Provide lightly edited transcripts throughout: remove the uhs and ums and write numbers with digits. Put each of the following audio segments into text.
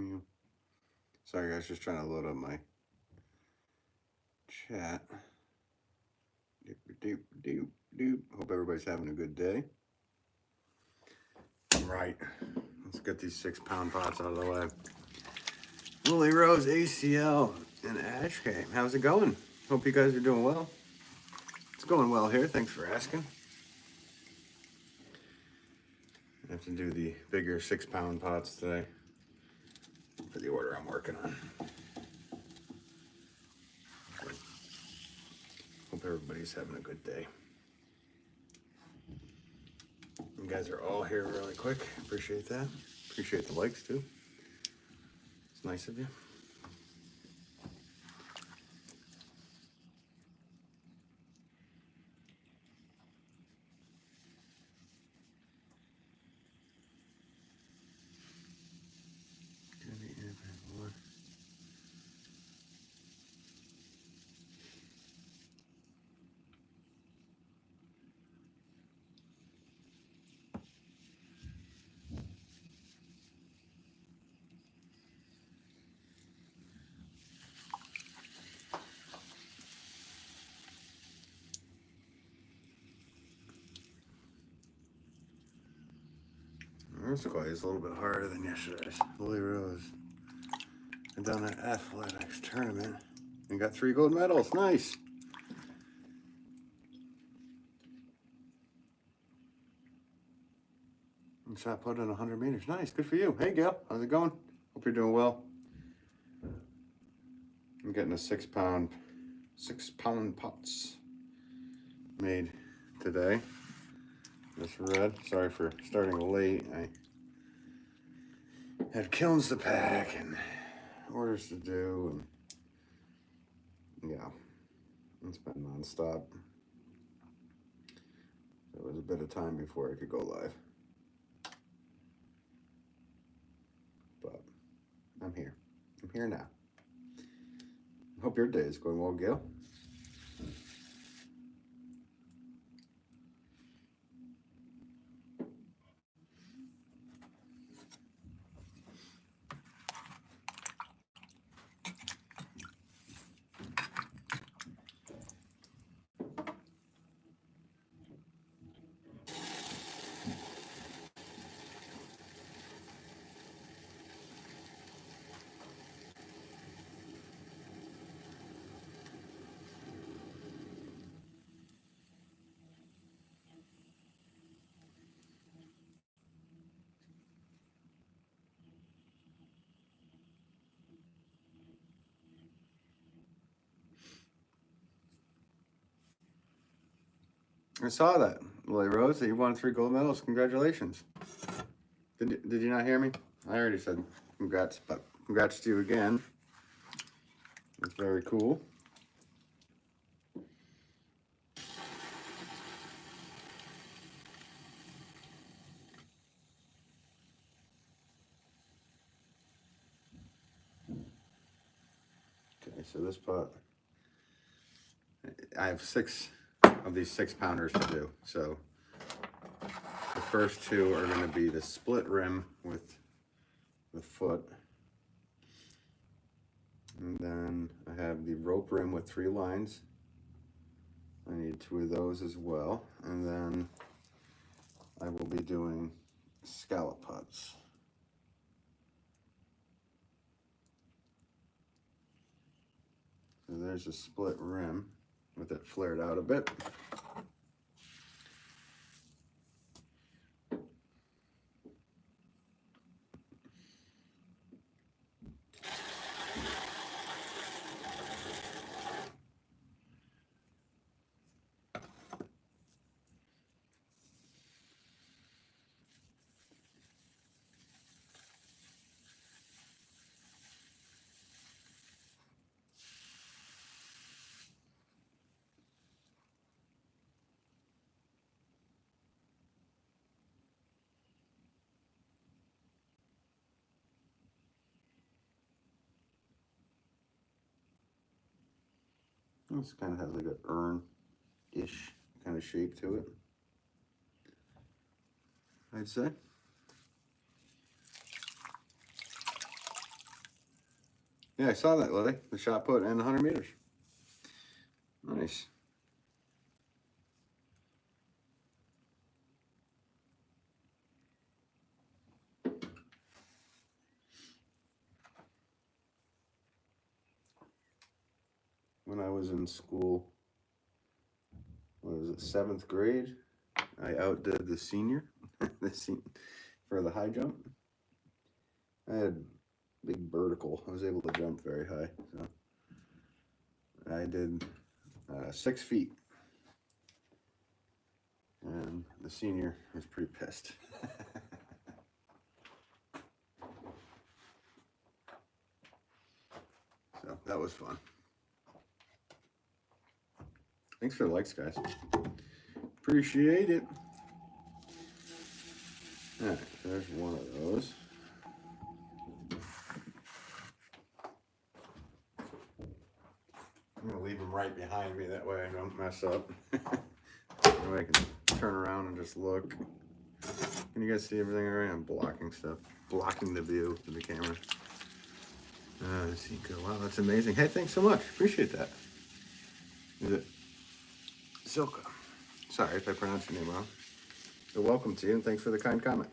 you? Sorry guys, just trying to load up my chat. Doop, doop, doop. Hope everybody's having a good day. Right, let's get these 6-pound pots out of the way. Lily Rose, ACL, and Ash came. How's it going? Hope you guys are doing well. It's going well here. Thanks for asking. I have to do the bigger 6-pound pots today for the order I'm working on. Hope everybody's having a good day. You guys are all here really quick. Appreciate that. Appreciate the likes too. It's nice of you. This clay is a little bit harder than yesterday's. Lily Rose. And done an athletics tournament and got 3 gold medals. Nice. And shot put in 100 meters. Nice. Good for you. Hey, Gail. How's it going? Hope you're doing well. I'm getting a 6-pound pots made today. This red. Sorry for starting late. I had kilns to pack and orders to do, and yeah, it's been nonstop. There was a bit of time before I could go live, but I'm here. I'm here now. Hope your day is going well, Gail. I saw that, Lily Rose, that you won 3 gold medals. Congratulations. Did you not hear me? I already said congrats, but congrats to you again. It's very cool. Okay, so this pot, I have 6 of these 6-pounders to do. So the first 2 are going to be the split rim with the foot. And then I have the rope rim with 3 lines. I need 2 of those as well. And then I will be doing scallop pots. So there's a split rim with it flared out a bit. This kind of has like an urn-ish kind of shape to it, I'd say. Yeah, I saw that, Lily. The shot put and the 100 meters. Nice. When I was in school, what was it, 7th grade, I outdid the senior, for the high jump. I had big vertical. I was able to jump very high. So I did 6 feet. And the senior was pretty pissed. So that was fun. Thanks for the likes, guys. Appreciate it. All right, there's one of those. I'm gonna leave them right behind me, that way I don't mess up. That way I can turn around and just look. Can you guys see everything all right? I'm blocking stuff, blocking the view of the camera. Wow, that's amazing. Hey, thanks so much. Appreciate that. Is it Silka? Sorry if I pronounced your name wrong. So welcome to you, and thanks for the kind comment.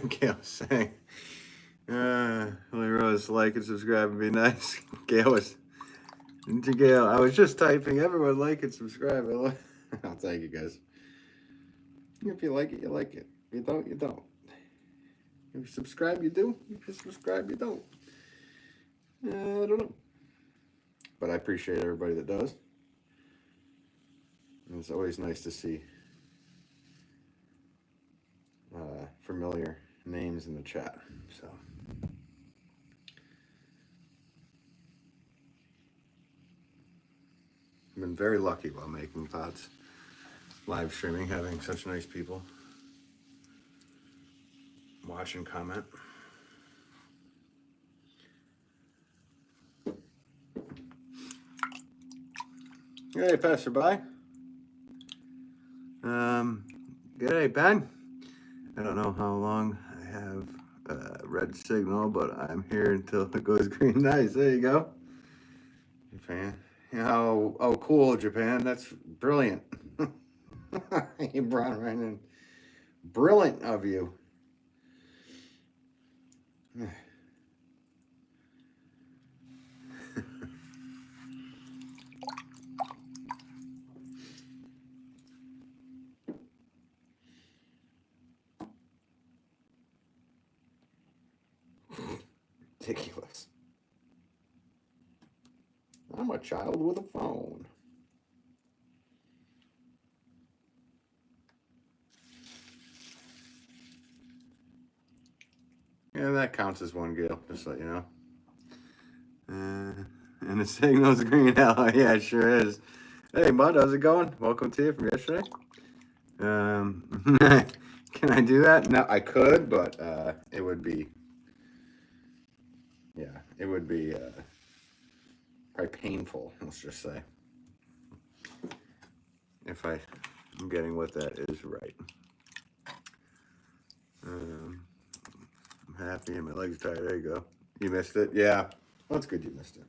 Gail saying, Lily Rose, like and subscribe and be nice. Gail was, Gail, I was just typing, everyone like and subscribe. Oh, thank you guys. If you like it, you like it. If you don't, you don't. If you subscribe, you do. If you subscribe, you don't. I don't know. But I appreciate everybody that does. And it's always nice to see familiar names in the chat. So I've been very lucky while making pots, live streaming, having such nice people watch and comment. Hey, passerby. G'day, Ben. I don't know how long I have red signal, but I'm here until it goes green. Nice, there you go. Japan. Oh, cool, Japan. That's brilliant. You brought it right in. Brilliant of you. Ridiculous. I'm a child with a phone. Yeah, that counts as one, Gail, just so you know. And the signal's green. Hell, yeah, it sure is. Hey, bud, how's it going? Welcome to you from yesterday. Can I do that? No, I could, but it would be, it would be probably painful, let's just say, if I'm getting what that is right. I'm happy and my legs tired. There you go. You missed it? Yeah. Well, it's good you missed it.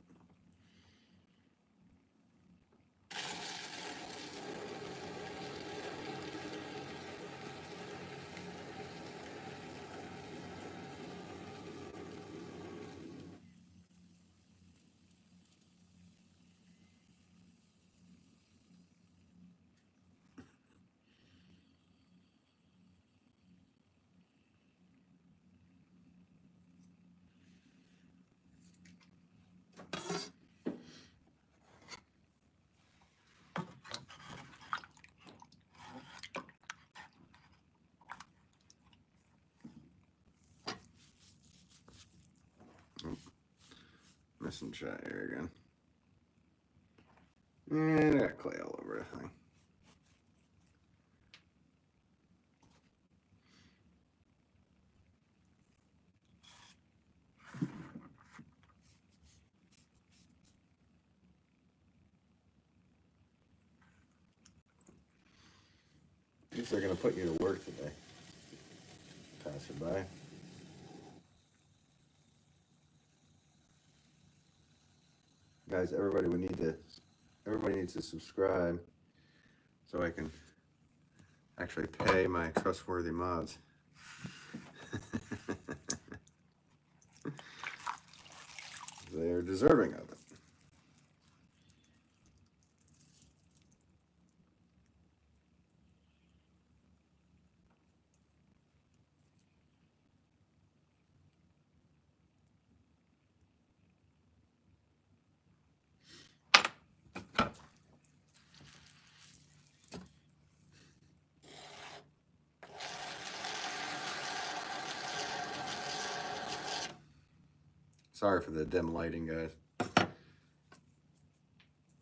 Missing shot here again. And I got clay all over the thing. Seems they're going to put you to work today. Passerby. Guys, everybody needs to subscribe so I can actually pay my trustworthy mods. They are deserving of it. Sorry for the dim lighting, guys.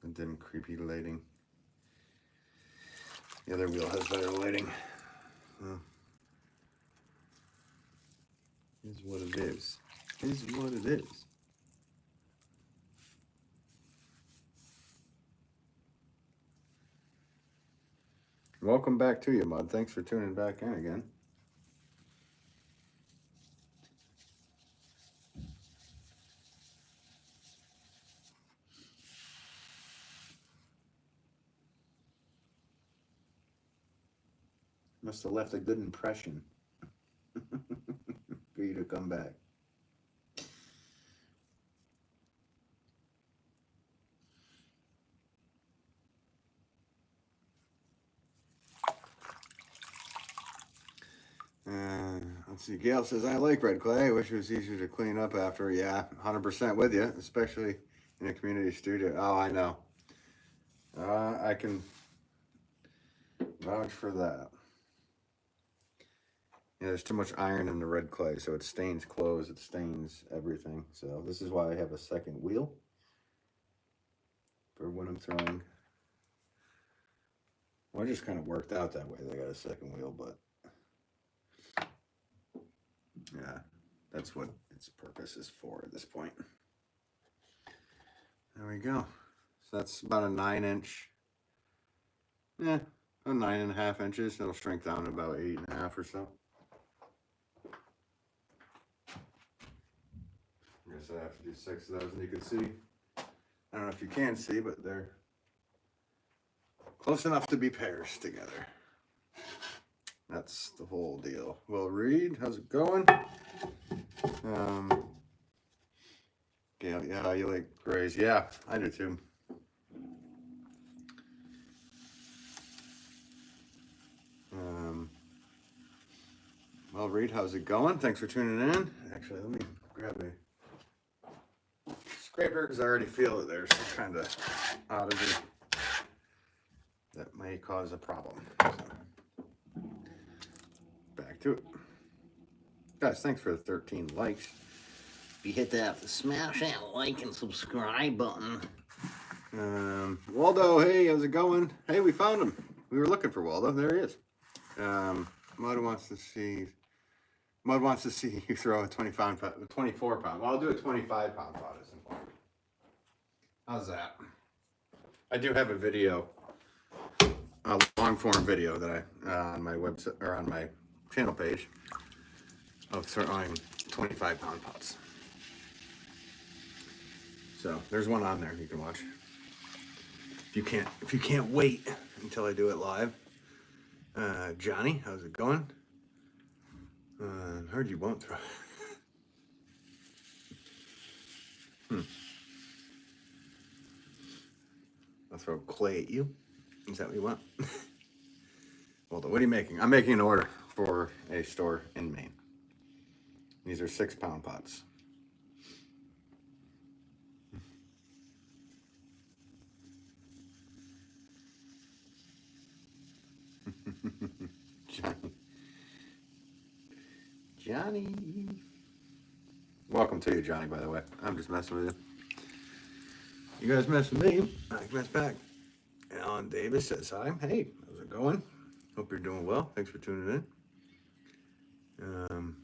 The dim, creepy lighting. The other wheel has better lighting. Is what it is. Is what it is. Welcome back to you, Mud. Thanks for tuning back in again. Must have left a good impression for you to come back. Let's see. Gail says, I like red clay. I wish it was easier to clean up after. Yeah, 100% with you, especially in a community studio. Oh, I know. I can vouch for that. Yeah, there's too much iron in the red clay, so it stains clothes, it stains everything. So this is why I have a second wheel for when I'm throwing. Well, it just kind of worked out that way. They got a second wheel, but yeah, that's what its purpose is for at this point. There we go. So that's about a 9-inch. Yeah, about 9.5 inches. It'll shrink down to about 8.5 or so. I guess I have to do 6 of those, and you can see. I don't know if you can see, but they're close enough to be pairs together. That's the whole deal. Will Reed, how's it going? Yeah, you like grays. Yeah, I do too. Well, Reed, how's it going? Thanks for tuning in. Actually, let me grab a scraper because I already feel that there's some kind of oddity that may cause a problem. So, back to it. Guys, thanks for the 13 likes. If you hit that, smash that like and subscribe button. Waldo, hey, how's it going? Hey, we found him. We were looking for Waldo. There he is. Mud wants to see you throw a 24 pound. Well, I'll do a 25 pound pot at some point. How's that? I do have a video, a long form video that I on my website or on my channel page of throwing 25 pound pots. So there's one on there you can watch. If you can't wait until I do it live. Johnny, how's it going? Heard you won't throw. I'll throw clay at you. Is that what you want? Well, what are you making? I'm making an order for a store in Maine. These are 6 pound pots. Johnny. Welcome to you, Johnny, by the way. I'm just messing with you. You guys mess with me, I can mess back. Alan Davis says hi. Hey, how's it going? Hope you're doing well. Thanks for tuning in.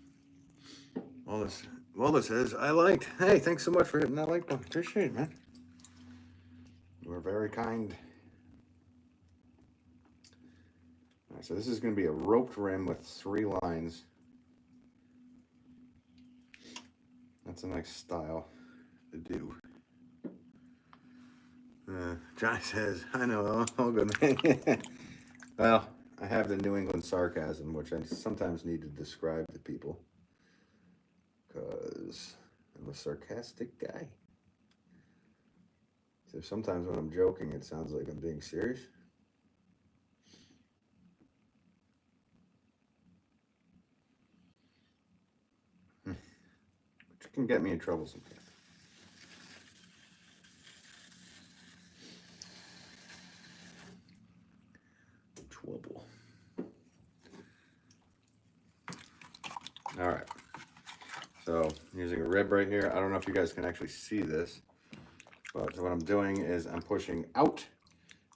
Waldo says, I liked. Hey, thanks so much for hitting that like button. Appreciate it, man. You were very kind. so this is going to be a roped rim with 3 lines. That's a nice style to do. Johnny says, I know, all good, man. Well, I have the New England sarcasm, which I sometimes need to describe to people. Because I'm a sarcastic guy. So sometimes when I'm joking, it sounds like I'm being serious. Which can get me in trouble sometimes. Trouble. All right. So using a rib right here. I don't know if you guys can actually see this, but what I'm doing is I'm pushing out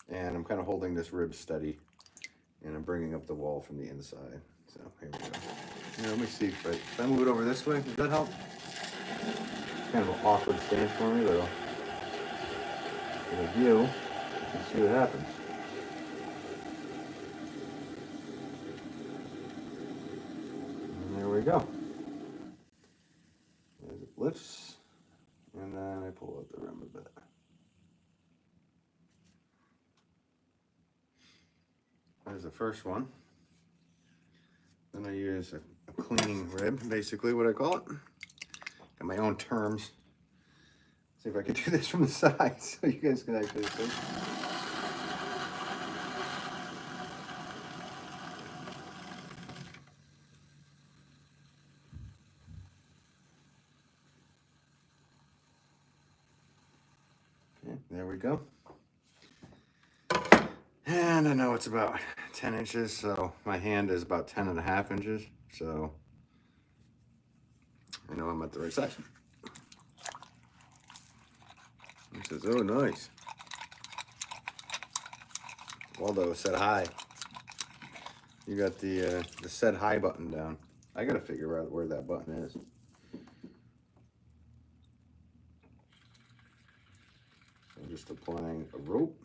and I'm kind of holding this rib steady and I'm bringing up the wall from the inside. So here we go. Here, let me see if I move it over this way, does that help? Kind of an awkward stance for me, but with a view, you can see what happens. And there we go. As it lifts, and then I pull out the rim a bit. There's the first one. Then I use a cleaning rib, basically what I call it. Got my own terms. See if I can do this from the side so you guys can actually see. Okay, there we go. And I know it's about 10 inches, so my hand is about 10.5 inches, so I know I'm at the right size. He says, oh, nice. Waldo said hi. You got the said hi button down. I gotta figure out where that button is. I'm just applying a rope.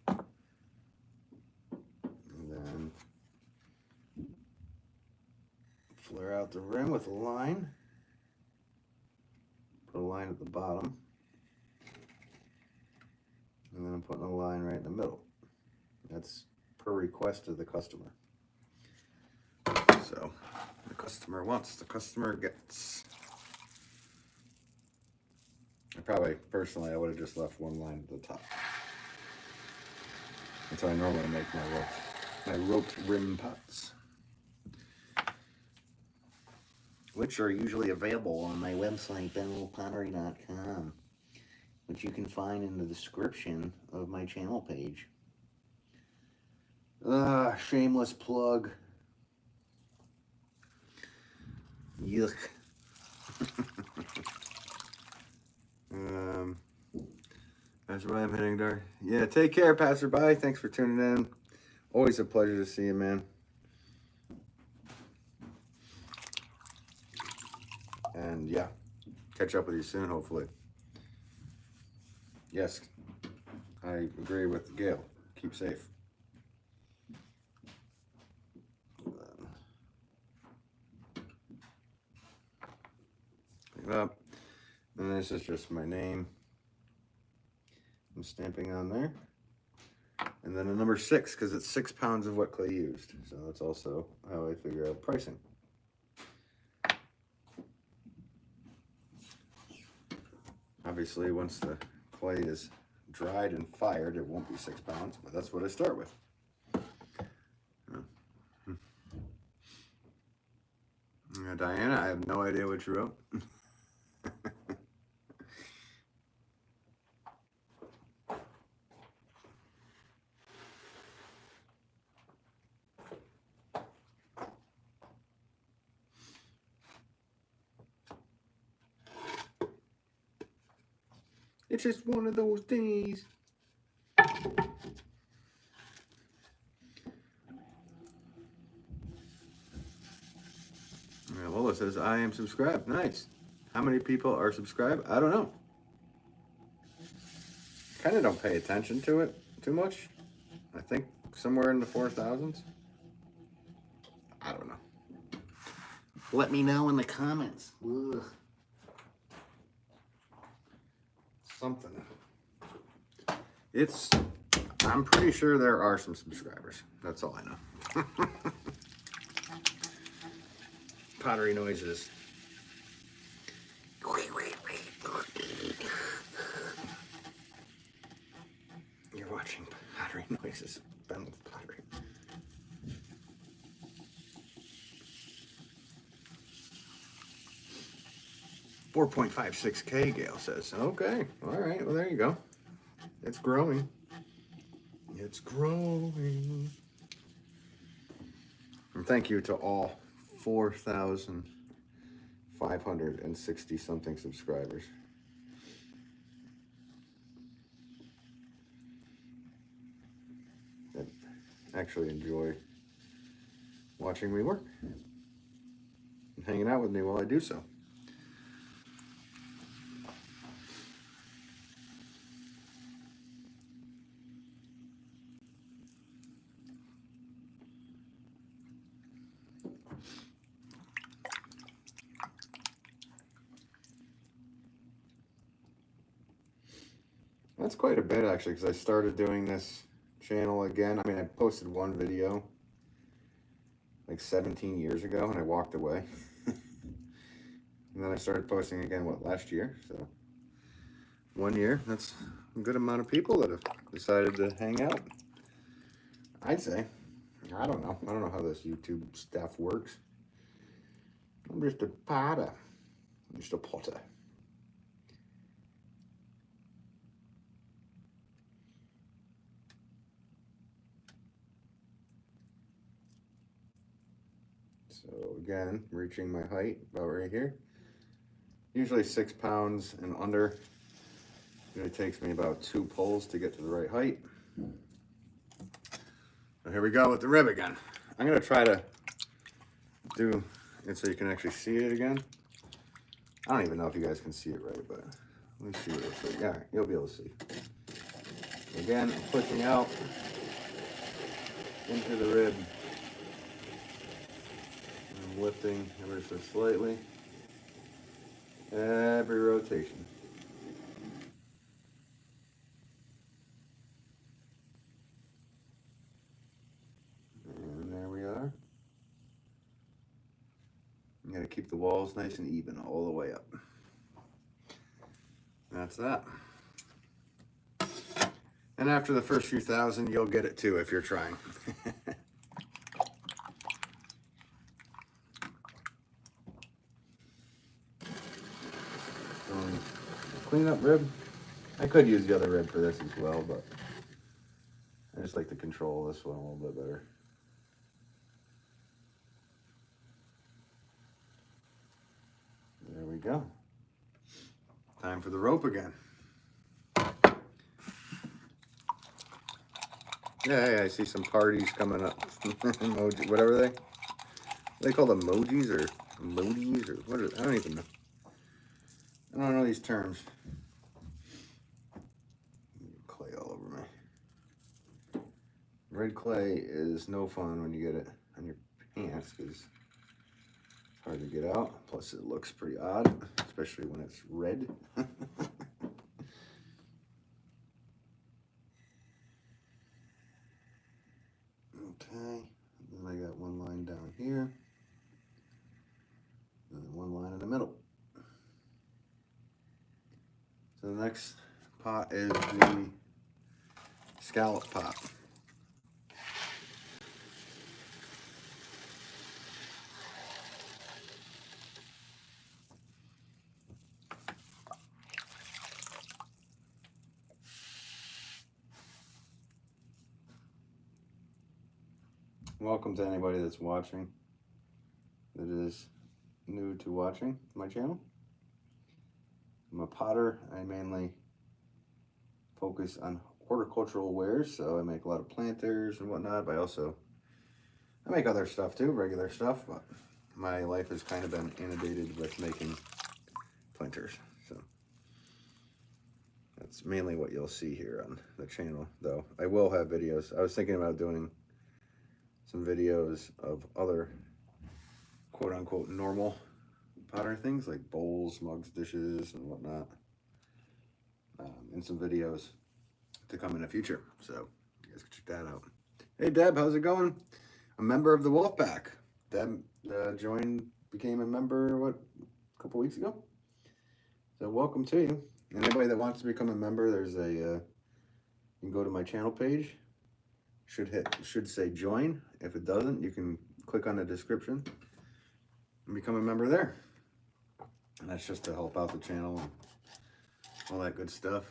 And then flare out the rim with a line. Put a line at the bottom. And then I'm putting a line right in the middle. That's per request of the customer. So the customer wants, the customer gets. Personally, I would have just left one line at the top. That's how I normally make my roped rim pots, which are usually available on my website, pottery.com, which you can find in the description of my channel page. Shameless plug. Yuck. That's why I'm hitting there. Yeah, take care, passerby. Thanks for tuning in. Always a pleasure to see you, man. And yeah, catch up with you soon, hopefully. Yes, I agree with Gail. Keep safe. Pick it up. And this is just my name. I'm stamping on there. And then a number 6, because it's 6 pounds of what clay used. So that's also how I figure out pricing. Obviously, once the clay is dried and fired, it won't be 6 pounds, but that's what I start with. Diana, I have no idea what you wrote. It's just one of those days. Lola says, I am subscribed. Nice. How many people are subscribed? I don't know. Kind of don't pay attention to it too much. I think somewhere in the 4,000s. I don't know. Let me know in the comments. Ugh. Something. I'm pretty sure there are some subscribers. That's all I know. Pottery noises. You're watching pottery noises. Ben with pottery. $4.56K, Gail says. Okay, all right, well, there you go. It's growing. It's growing. And thank you to all 4,560 something subscribers. That actually enjoy watching me work and hanging out with me while I do so. That's quite a bit, actually, because I started doing this channel again. I mean, I posted one video like 17 years ago, and I walked away. And then I started posting again, what, last year? So 1 year. That's a good amount of people that have decided to hang out, I'd say. I don't know. I don't know how this YouTube stuff works. I'm just a potter. I'm just a potter. So again, reaching my height about right here. Usually 6 pounds and under. It takes me about 2 pulls to get to the right height. So here we go with the rib again. I'm gonna try to do it so you can actually see it again. I don't even know if you guys can see it right, but let me see what it looks like. Yeah, you'll be able to see. Again, I'm pushing out into the rib. I'm lifting ever so slightly. Every rotation. And there we are. You gotta keep the walls nice and even all the way up. That's that. And after the first few thousand, you'll get it too if you're trying. Clean up rib. I could use the other rib for this as well, but I just like to control this one a little bit better. There we go. Time for the rope again. Yeah, I see some parties coming up. Emoji, whatever they call them, emojis or emojis or what are, I don't even know. I don't know these terms. Clay all over me. Red clay is no fun when you get it on your pants because it's hard to get out. Plus it looks pretty odd, especially when it's red. Okay, then I got one line down here, and then one line in the middle. So the next pot is the scallop pot. Welcome to anybody that's watching that is new to watching my channel. I'm a potter. I mainly focus on horticultural wares, so I make a lot of planters and whatnot, but I make other stuff too, regular stuff, but my life has kind of been inundated with making planters, so that's mainly what you'll see here on the channel, though I will have videos. I was thinking about doing some videos of other quote-unquote normal pottery things like bowls, mugs, dishes, and whatnot, and some videos to come in the future. So you guys can check that out. Hey Deb, how's it going? A member of the Wolff Pack. Deb became a member, what, a couple weeks ago? So welcome to you. And anybody that wants to become a member, there's a, you can go to my channel page. Should say join. If it doesn't, you can click on the description and become a member there. And that's just to help out the channel and all that good stuff.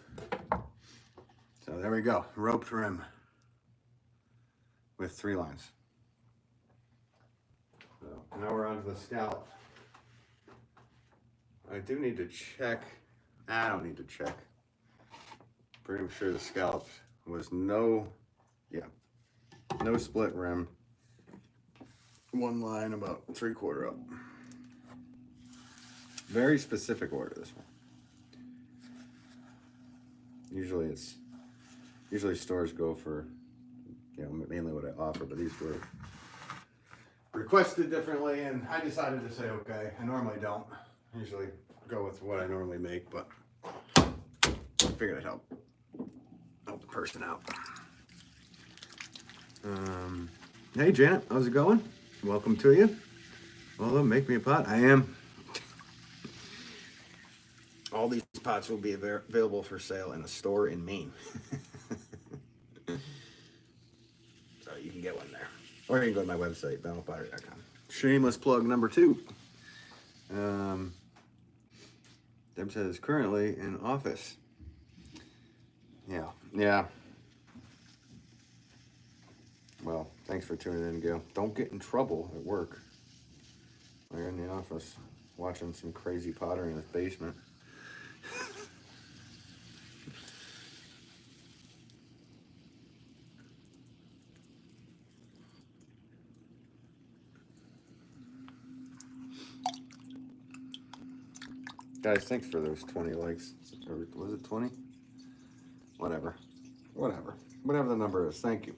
So there we go, roped rim with 3 lines. So now we're on to the scallop. I do need to check. I don't need to check. Pretty sure the scallop was no split rim. 1 line about 3/4 up. Very specific order, this one. Usually stores go for, mainly what I offer, but these were requested differently, and I decided to say okay. I normally don't. I usually go with what I normally make, but I figured I'd help the person out. Hey Janet, how's it going? Welcome to you. Well, make me a pot. I am. All these pots will be available for sale in a store in Maine. So you can get one there. Or you can go to my website, BattlePottery.com. Shameless plug number 2. Deb says currently in office. Yeah. Well, thanks for tuning in, Gail. Don't get in trouble at work. We're in the office watching some crazy pottery in his basement. Guys, thanks for those 20 likes. Or was it 20? Whatever the number is. Thank you.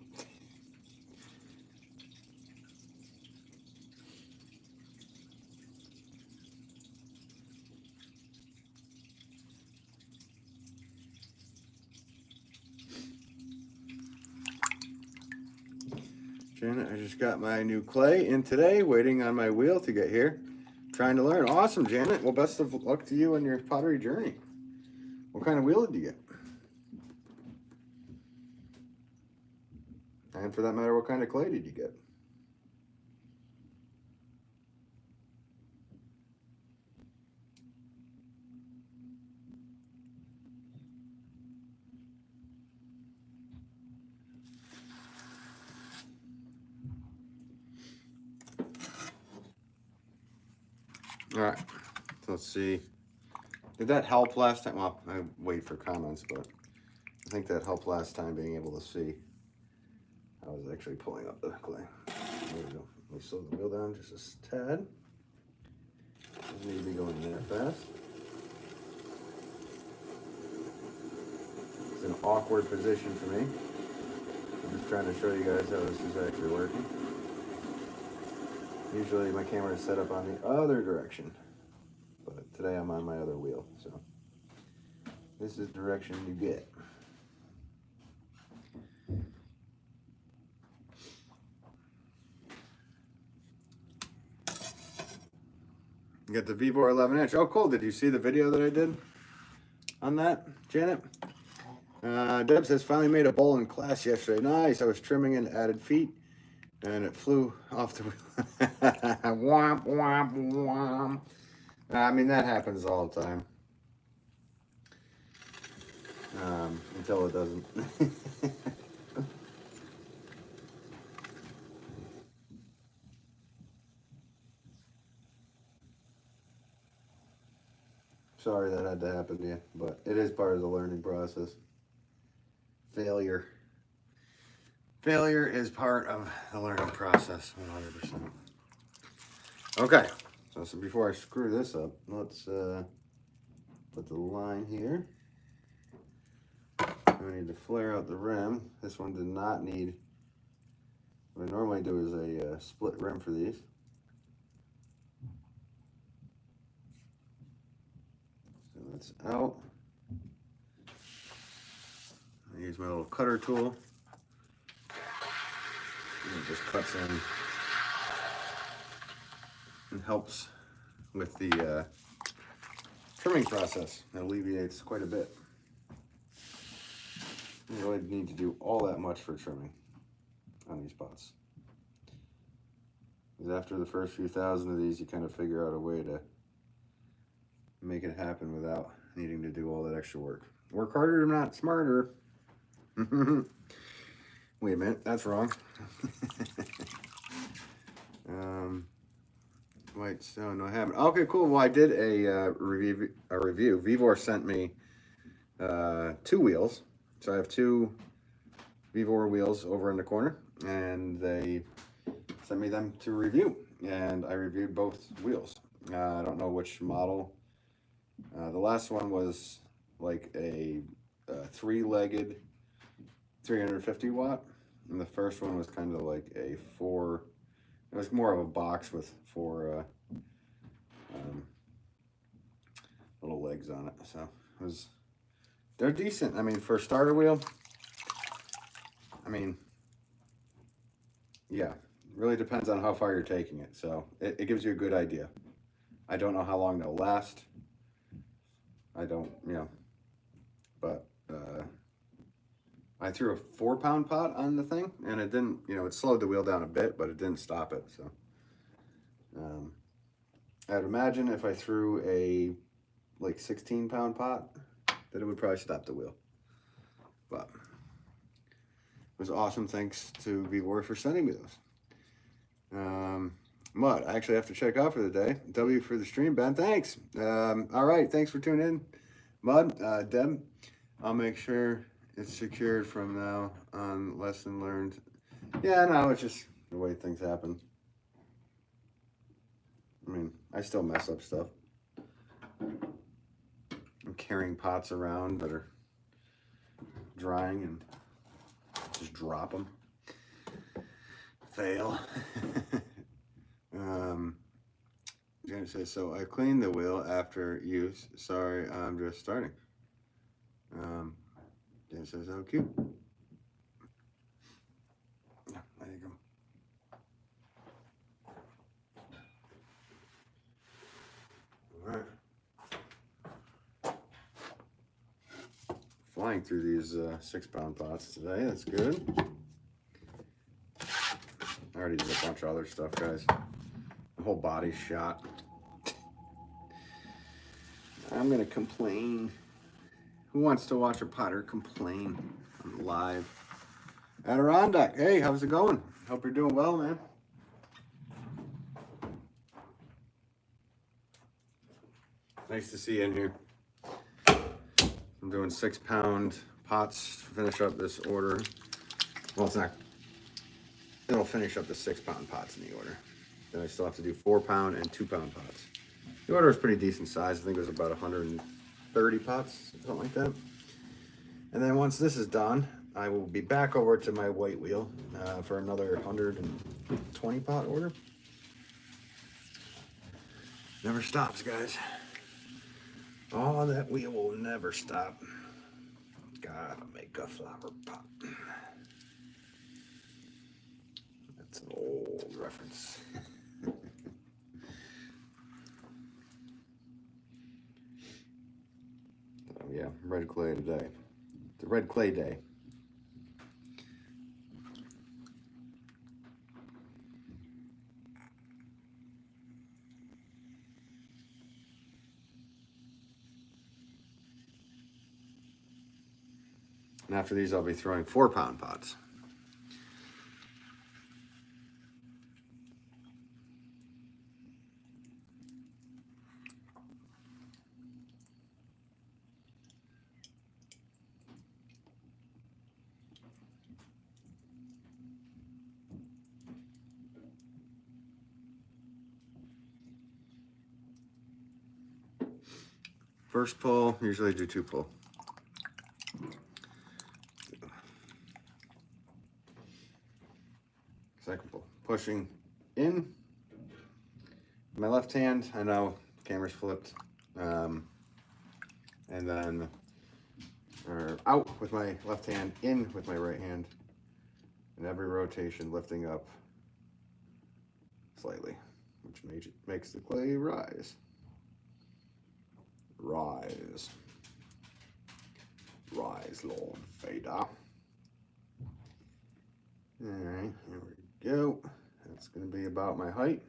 Janet, I just got my new clay in today, waiting on my wheel to get here. Trying to learn. Awesome, Janet. Well, best of luck to you on your pottery journey. What kind of wheel did you get? And for that matter, what kind of clay did you get? All right, so let's see. Did that help last time? Well, I wait for comments, but I think that helped last time, being able to see. I was actually pulling up the clay. There we go. Let me slow the wheel down just a tad. Doesn't need to be going that fast. It's an awkward position for me. I'm just trying to show you guys how this is actually working. Usually my camera is set up on the other direction, but today I'm on my other wheel, so this is the direction you get. You got the Vivor 11-inch. Oh, cool. Did you see the video that I did on that, Janet? Deb says, finally made a bowl in class yesterday. Nice. I was trimming and added feet, and it flew off the wheel. Womp, womp, womp. I mean, that happens all the time. Until it doesn't. Sorry that had to happen to you, but it is part of the learning process. Failure is part of the learning process, 100%. Okay, so before I screw this up, let's put the line here. I need to flare out the rim. This one did not need, what I normally do is a split rim for these. That's out. I use my little cutter tool. And it just cuts in and helps with the trimming process. It alleviates quite a bit. You don't really need to do all that much for trimming on these pots. Because after the first few thousand of these, you kind of figure out a way to make it happen without needing to do all that extra work. Work harder, not smarter. Wait a minute, that's wrong. White stone, no, I haven't. Okay, cool. Well, I did a review. Vevor sent me 2 wheels. So I have 2 Vevor wheels over in the corner, and they sent me them to review, and I reviewed both wheels. I don't know which model. The last one was like a 3-legged 350 watt, and the first one was kind of like a 4. It was more of a box with 4 little legs on it. So they're decent. I mean, for a starter wheel, I mean, yeah, really depends on how far you're taking it. So it gives you a good idea. I don't know how long they'll last. I don't, but I threw a 4-pound pot on the thing, and it didn't, it slowed the wheel down a bit, but it didn't stop it. So I'd imagine if I threw a like 16-pound pot, that it would probably stop the wheel. But it was awesome. Thanks to Vevor for sending me those. Mud, I actually have to check out for the day. W for the stream, Ben. Thanks. All right, thanks for tuning in. Mud, Deb, I'll make sure it's secured from now on. Lesson learned. Yeah, no, it's just the way things happen. I mean, I still mess up stuff. I'm carrying pots around that are drying and just drop them. Fail. Janet says, so I cleaned the wheel after use. Sorry, I'm just starting. Janet says, oh, cute. Yeah, there you go. All right. Flying through these 6-pound pots today. That's good. I already did a bunch of other stuff, guys. The whole body's shot. I'm gonna complain. Who wants to watch a potter complain? I'm live. Adirondack, hey, how's it going? Hope you're doing well, man. Nice to see you in here. I'm doing 6-pound pots to finish up this order. Well, it's not. It'll finish up the 6-pound pots in the order. Then I still have to do 4-pound and 2-pound pots. The order is pretty decent size. I think it was about 130 pots, something like that. And then once this is done, I will be back over to my white wheel for another 120 pot order. Never stops, guys. Oh, that wheel will never stop. Gotta make a flower pot. That's an old reference. Oh yeah, red clay today. It's a red clay day. And after these, I'll be throwing 4-pound pots. First pull, usually do 2 pull. Second pull, pushing in. My left hand, I know camera's flipped. and then out with my left hand, in with my right hand, and every rotation lifting up slightly, which makes the clay rise. Rise. Rise, Lord Vader. All right, here we go. That's going to be about my height.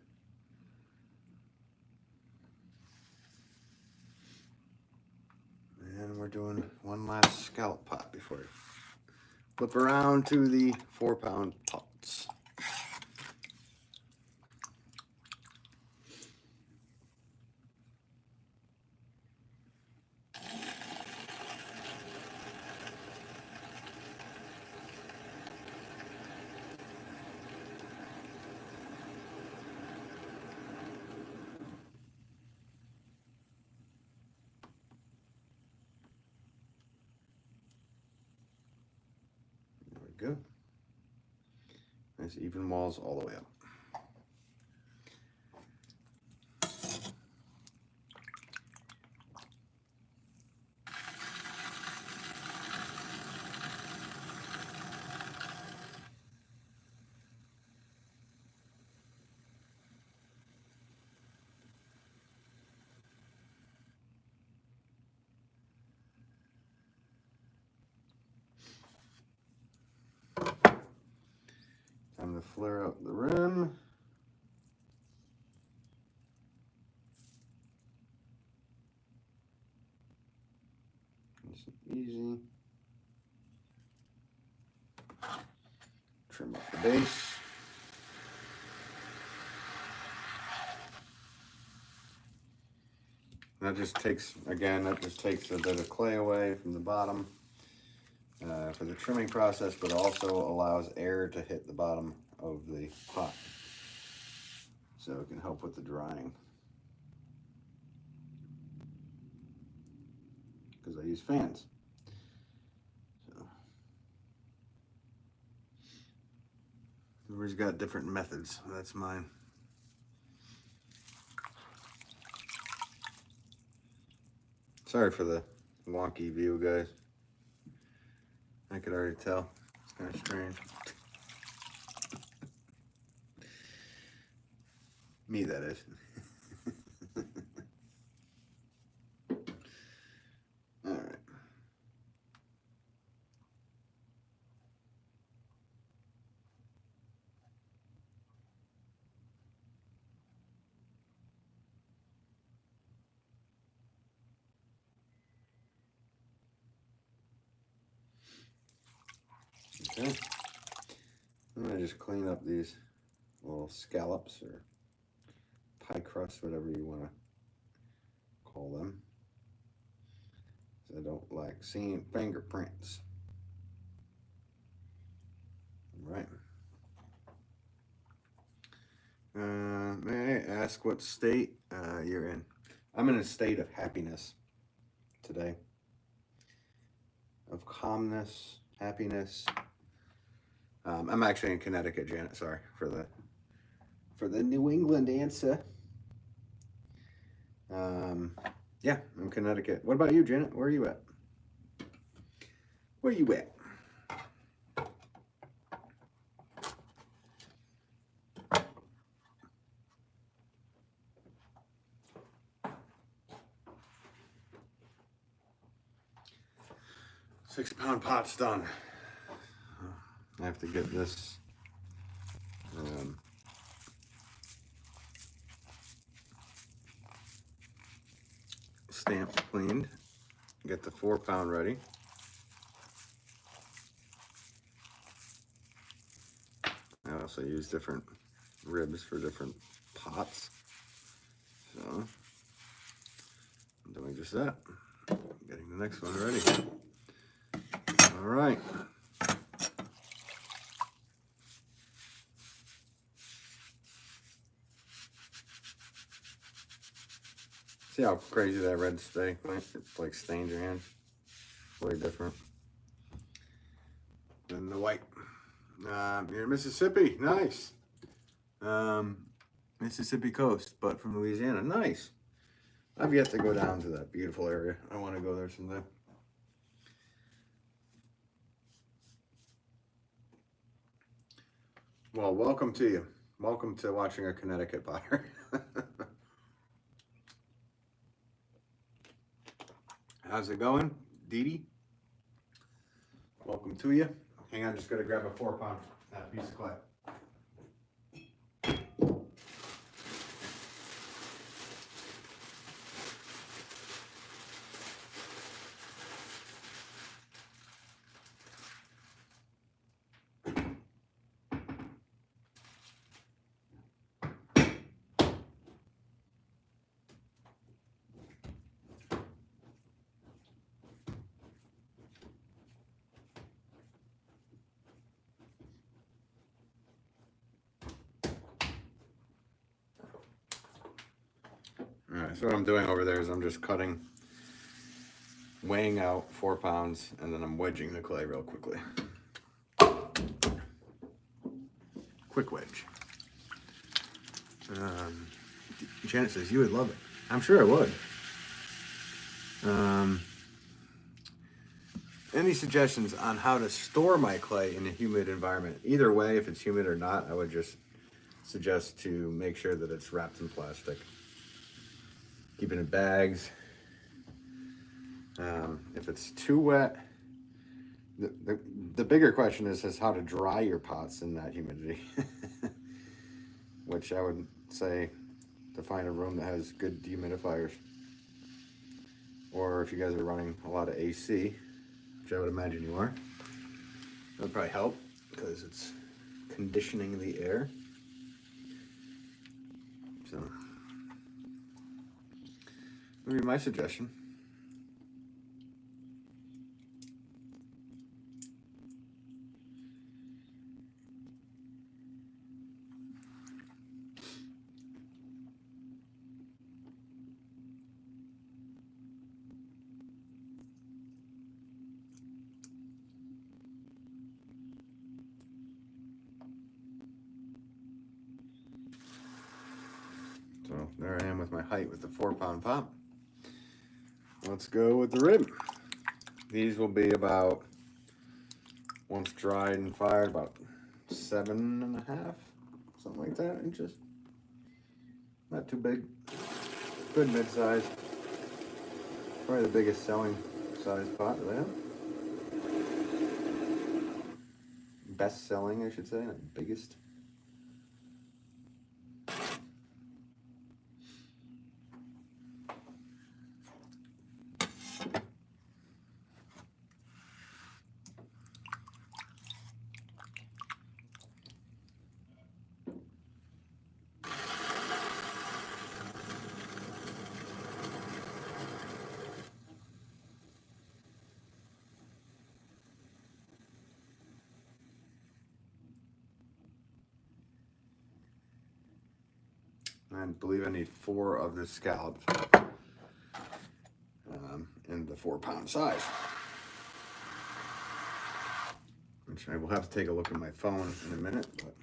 And we're doing one last scallop pot before I flip around to the 4-pound pots. There we go. Nice even walls all the way up. Time to flare out the rim. Nice and easy. Trim up the base. That just takes, again, that just takes a bit of clay away from the bottom for the trimming process, but also allows air to hit the bottom of the pot. So it can help with the drying. Because I use fans. So everybody's got different methods. That's mine. Sorry for the wonky view, guys. I could already tell. It's kind of strange. Me, that is. All right. Okay. I'm gonna just clean up these little scallops or pie crust, whatever you want to call them. I don't like seeing fingerprints. All right. May I ask what state you're in? I'm in a state of happiness today. Of calmness, happiness. I'm actually in Connecticut, Janet. Sorry for the New England answer. Yeah, I'm Connecticut. What about you, Janet? Where are you at? Where are you at? Six-pound pot's done. I have to get this stamp cleaned. Get the 4-pound ready. I also use different ribs for different pots. So I'm doing just that. Getting the next one ready. All right. See how crazy that red stay? It's like stains your hand. Way different than the white. You're in Mississippi. Nice. Mississippi coast, but from Louisiana. Nice. I've yet to go down to that beautiful area. I want to go there someday. Well, welcome to you. Welcome to watching a Connecticut potter. How's it going, Dee Dee? Welcome to you. Hang on, just gotta grab a 4-pound piece of clay. Alright, so what I'm doing over there is I'm just weighing out 4 pounds, and then I'm wedging the clay real quickly. Quick wedge. Janet says you would love it. I'm sure I would. Any suggestions on how to store my clay in a humid environment? Either way, if it's humid or not, I would just suggest to make sure that it's wrapped in plastic. Keep it in bags. If it's too wet, the bigger question is how to dry your pots in that humidity. Which I would say to find a room that has good dehumidifiers. Or if you guys are running a lot of AC, which I would imagine you are, that would probably help because it's conditioning the air. So, that would be my suggestion. So there I am with my height with the 4-pound pot. Let's go with the rib. These will be about, once dried and fired, about 7.5, something like that, inches. Not too big. Good mid-size. Probably the biggest selling size pot that I have. Best selling, I should say, not biggest. I believe I need 4 of the scalloped in the 4-pound size. Which I will have to take a look at my phone in a minute, but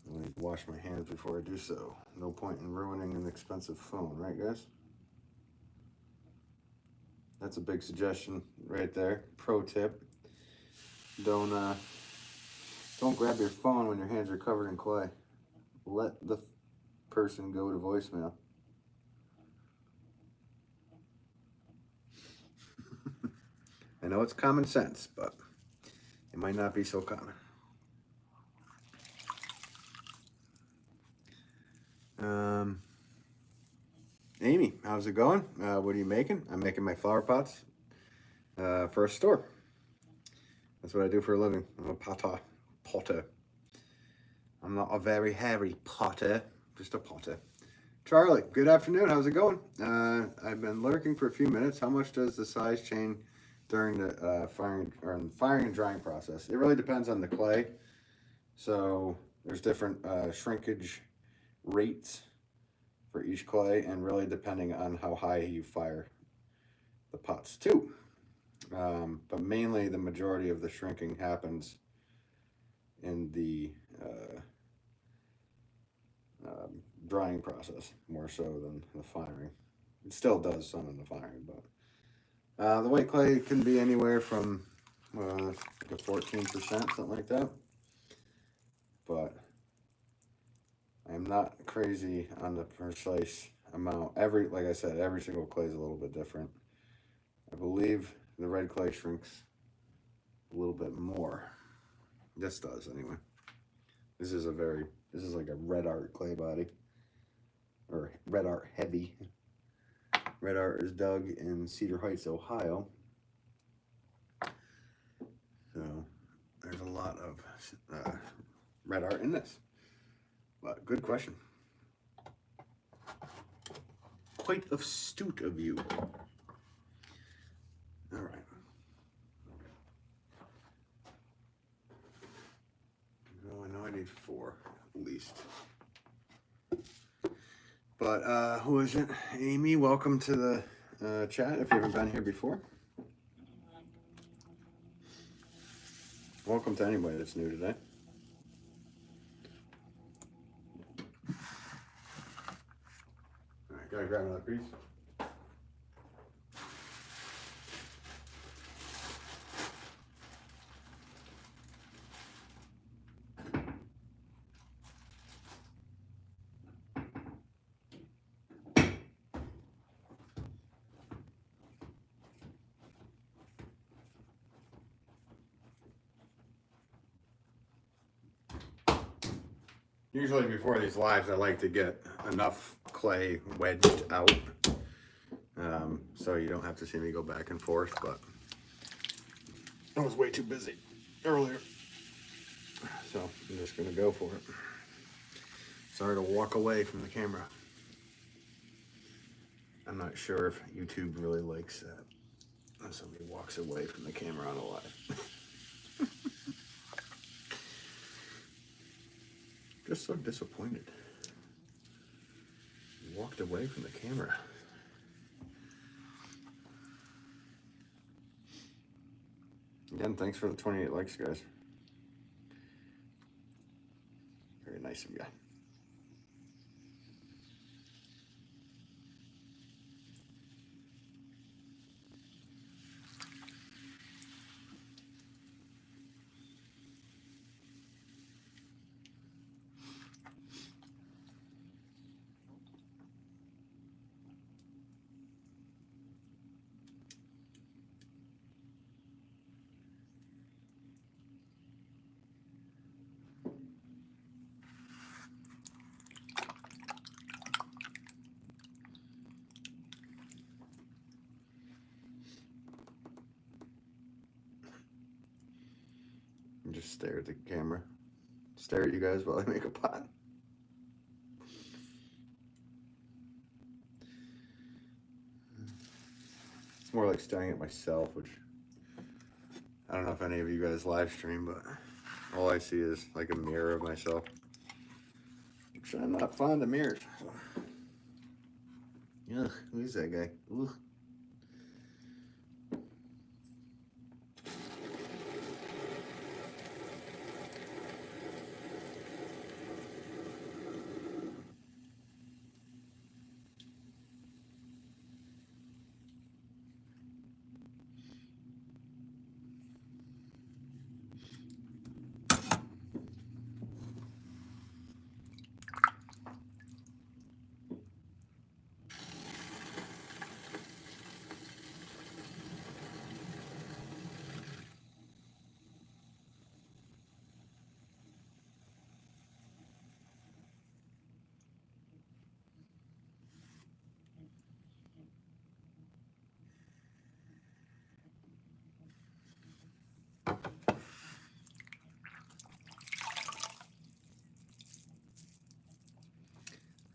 I need to wash my hands before I do so. No point in ruining an expensive phone, right guys? That's a big suggestion right there. Pro tip. Don't grab your phone when your hands are covered in clay. Let the person go to voicemail. I know it's common sense, but it might not be so common. Amy, how's it going? What are you making? I'm making my flower pots for a store. That's what I do for a living. I'm a potter. I'm not a very hairy potter, just a potter. Charlie, good afternoon. How's it going? I've been lurking for a few minutes. How much does the size change during the firing and drying process? It really depends on the clay. So there's different shrinkage rates for each clay, and really depending on how high you fire the pots too. But mainly the majority of the shrinking happens in the drying process more so than the firing. It still does some in the fire, but the white clay can be anywhere from like a 14%, something like that. But I'm not crazy on the precise amount. Like I said, every single clay is a little bit different. I believe the red clay shrinks a little bit more. This does anyway. This is like a red art clay body, or red art heavy. Red art is dug in Cedar Heights, Ohio. So there's a lot of red art in this. But good question. Quite astute of you. All right. I know I need 4 at least. But who is it? Amy, welcome to the chat if you haven't been here before. Welcome to anybody that's new today. All right, gotta grab another piece. Usually before these lives, I like to get enough clay wedged out, so you don't have to see me go back and forth, but I was way too busy earlier, so I'm just gonna go for it. Sorry to walk away from the camera. I'm not sure if YouTube really likes that when somebody walks away from the camera on a live. Just so disappointed. Walked away from the camera. Again, thanks for the 28 likes, guys. Very nice of you. Just stare at the camera. Stare at you guys while I make a pot. It's more like staring at myself, which I don't know if any of you guys live stream, but all I see is like a mirror of myself. Which I'm not fond of mirrors. So. Ugh, who's that guy? Ugh.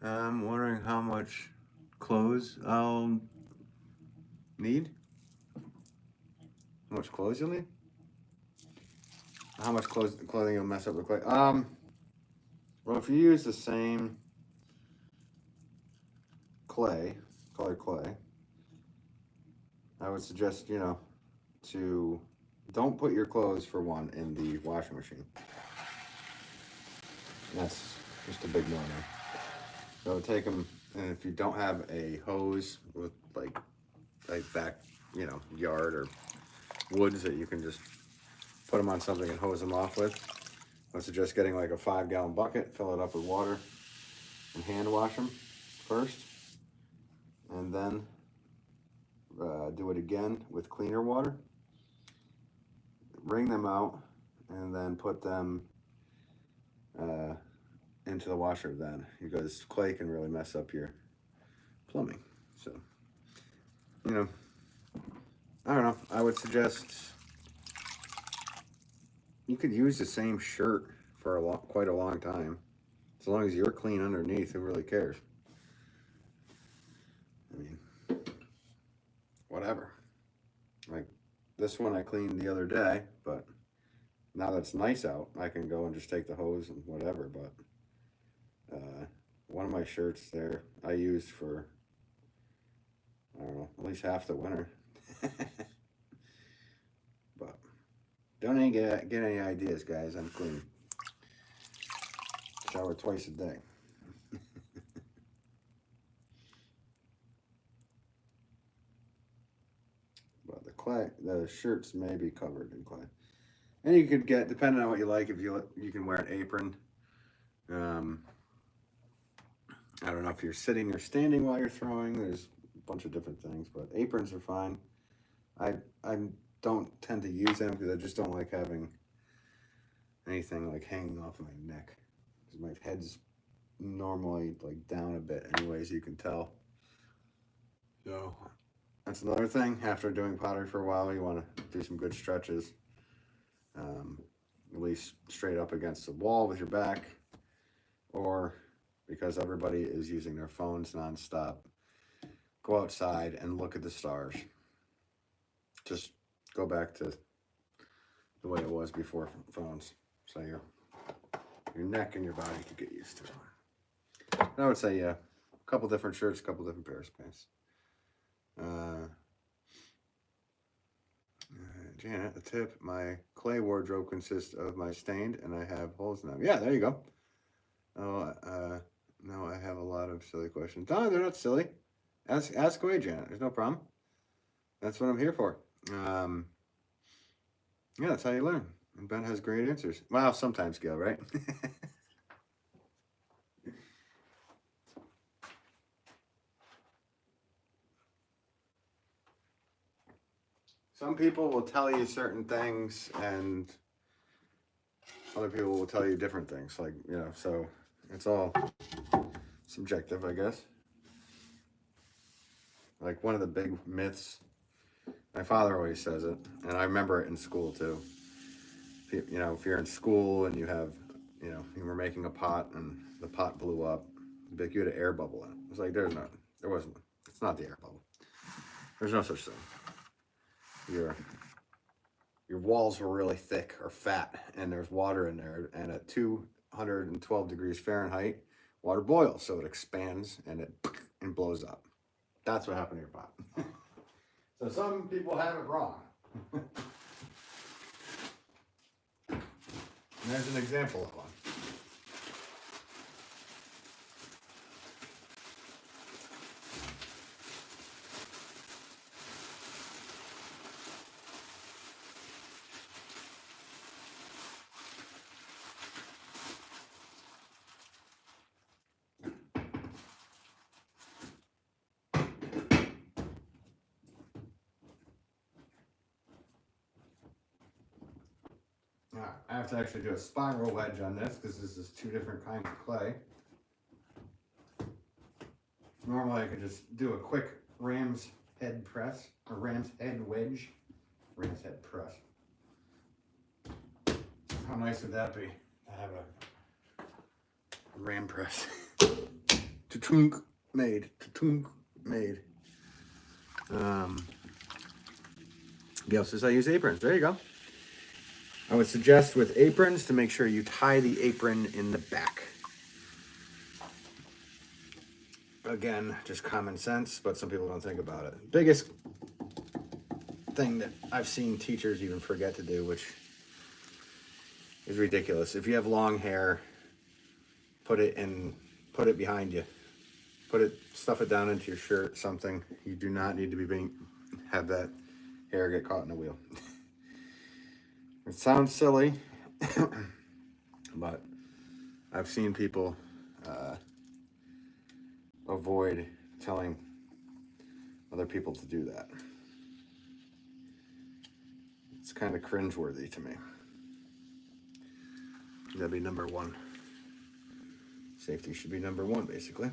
I'm wondering how much clothes I'll need. How much clothes you'll need? How much clothing you'll mess up the clay? Well, if you use the same clay, colored clay, I would suggest, to don't put your clothes, for one, in the washing machine. That's just a big no-no. So take them, and if you don't have a hose with like back, yard or woods that you can just put them on something and hose them off with, I suggest getting like a 5-gallon bucket, fill it up with water, and hand wash them first, and then do it again with cleaner water. Wring them out, and then put them into the washer then, because clay can really mess up your plumbing. So, I don't know. I would suggest you could use the same shirt for quite a long time. As long as you're clean underneath, who really cares? I mean, whatever. Like this one I cleaned the other day, but now that it's nice out, I can go and just take the hose and whatever. But one of my shirts there I used for, I don't know, at least half the winter. But don't even get any ideas, guys. I'm clean. Shower twice a day. But the shirts may be covered in clay. And you could get, depending on what you like, if you can wear an apron. I don't know if you're sitting or standing while you're throwing. There's a bunch of different things, but aprons are fine. I don't tend to use them because I just don't like having anything like hanging off my neck. Because my head's normally like down a bit anyways, you can tell. So that's another thing. After doing pottery for a while, you want to do some good stretches. At least straight up against the wall with your back, or because everybody is using their phones nonstop, go outside and look at the stars. Just go back to the way it was before phones, so your neck and your body could get used to it. I would say, yeah, a couple different shirts, a couple different pairs of pants. Janet, a tip: my clay wardrobe consists of my stained, and I have holes in them. Yeah, there you go. Oh, no, I have a lot of silly questions. No, they're not silly. Ask away, Janet. There's no problem. That's what I'm here for. Yeah, that's how you learn. And Ben has great answers. Well, sometimes, Gil, right? Some people will tell you certain things, and other people will tell you different things. Like, so it's all subjective, I guess. Like one of the big myths, my father always says it, and I remember it in school too. If you're in school and you have, you were making a pot and the pot blew up, like you had an air bubble in it. It's like, there wasn't. It's not the air bubble. There's no such thing. Your walls were really thick or fat, and there's water in there, and at 212 degrees Fahrenheit, water boils, so it expands and it blows up. That's what happened to your pot. So some people have it wrong. And there's an example of one. Alright, I have to actually do a spiral wedge on this because this is 2 different kinds of clay. Normally I could just do a quick ram's head press, or ram's head wedge. Ram's head press. How nice would that be to have a ram press? Ta-tunk made. Ta-tunk made. Gail says I use aprons. There you go. I would suggest with aprons to make sure you tie the apron in the back. Again, just common sense, but some people don't think about it. Biggest thing that I've seen teachers even forget to do, which is ridiculous. If you have long hair, put it behind you. stuff it down into your shirt, something. You do not need to be have that hair get caught in the wheel. It sounds silly, but I've seen people avoid telling other people to do that. It's kind of cringeworthy to me. That'd be number one. Safety should be number one, basically.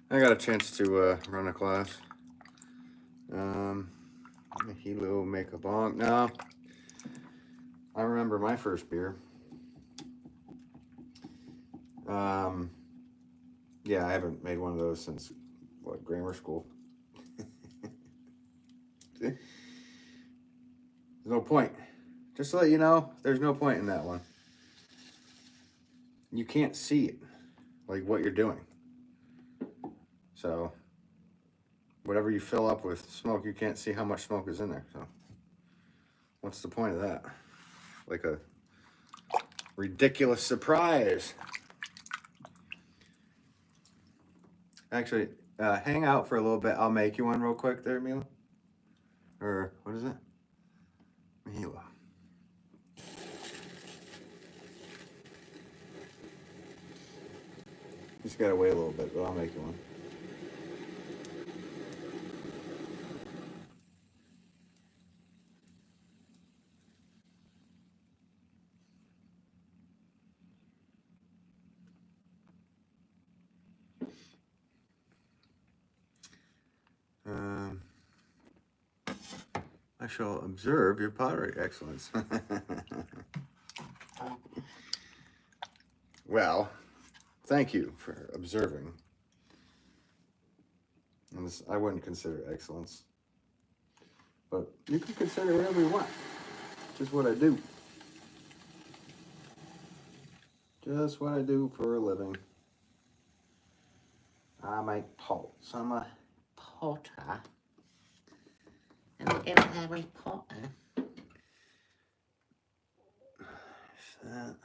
I got a chance to run a class. Hilo make a bonk. No, I remember my first beer. Yeah, I haven't made one of those since what, grammar school. There's no point. Just to let you know, there's no point in that one. You can't see it, like what you're doing. So, whatever you fill up with smoke, you can't see how much smoke is in there. So, what's the point of that? Like a ridiculous surprise. Actually, hang out for a little bit. I'll make you one real quick there, Mila. Or, what is it? Mila. Just gotta wait a little bit, but I'll make you one. I shall observe your pottery excellence. Well, thank you for observing. And this, I wouldn't consider excellence, but you can consider whatever you want. Just what I do. Just what I do for a living. I make pots. I'm a potter. I'm a Harry Potter. Is that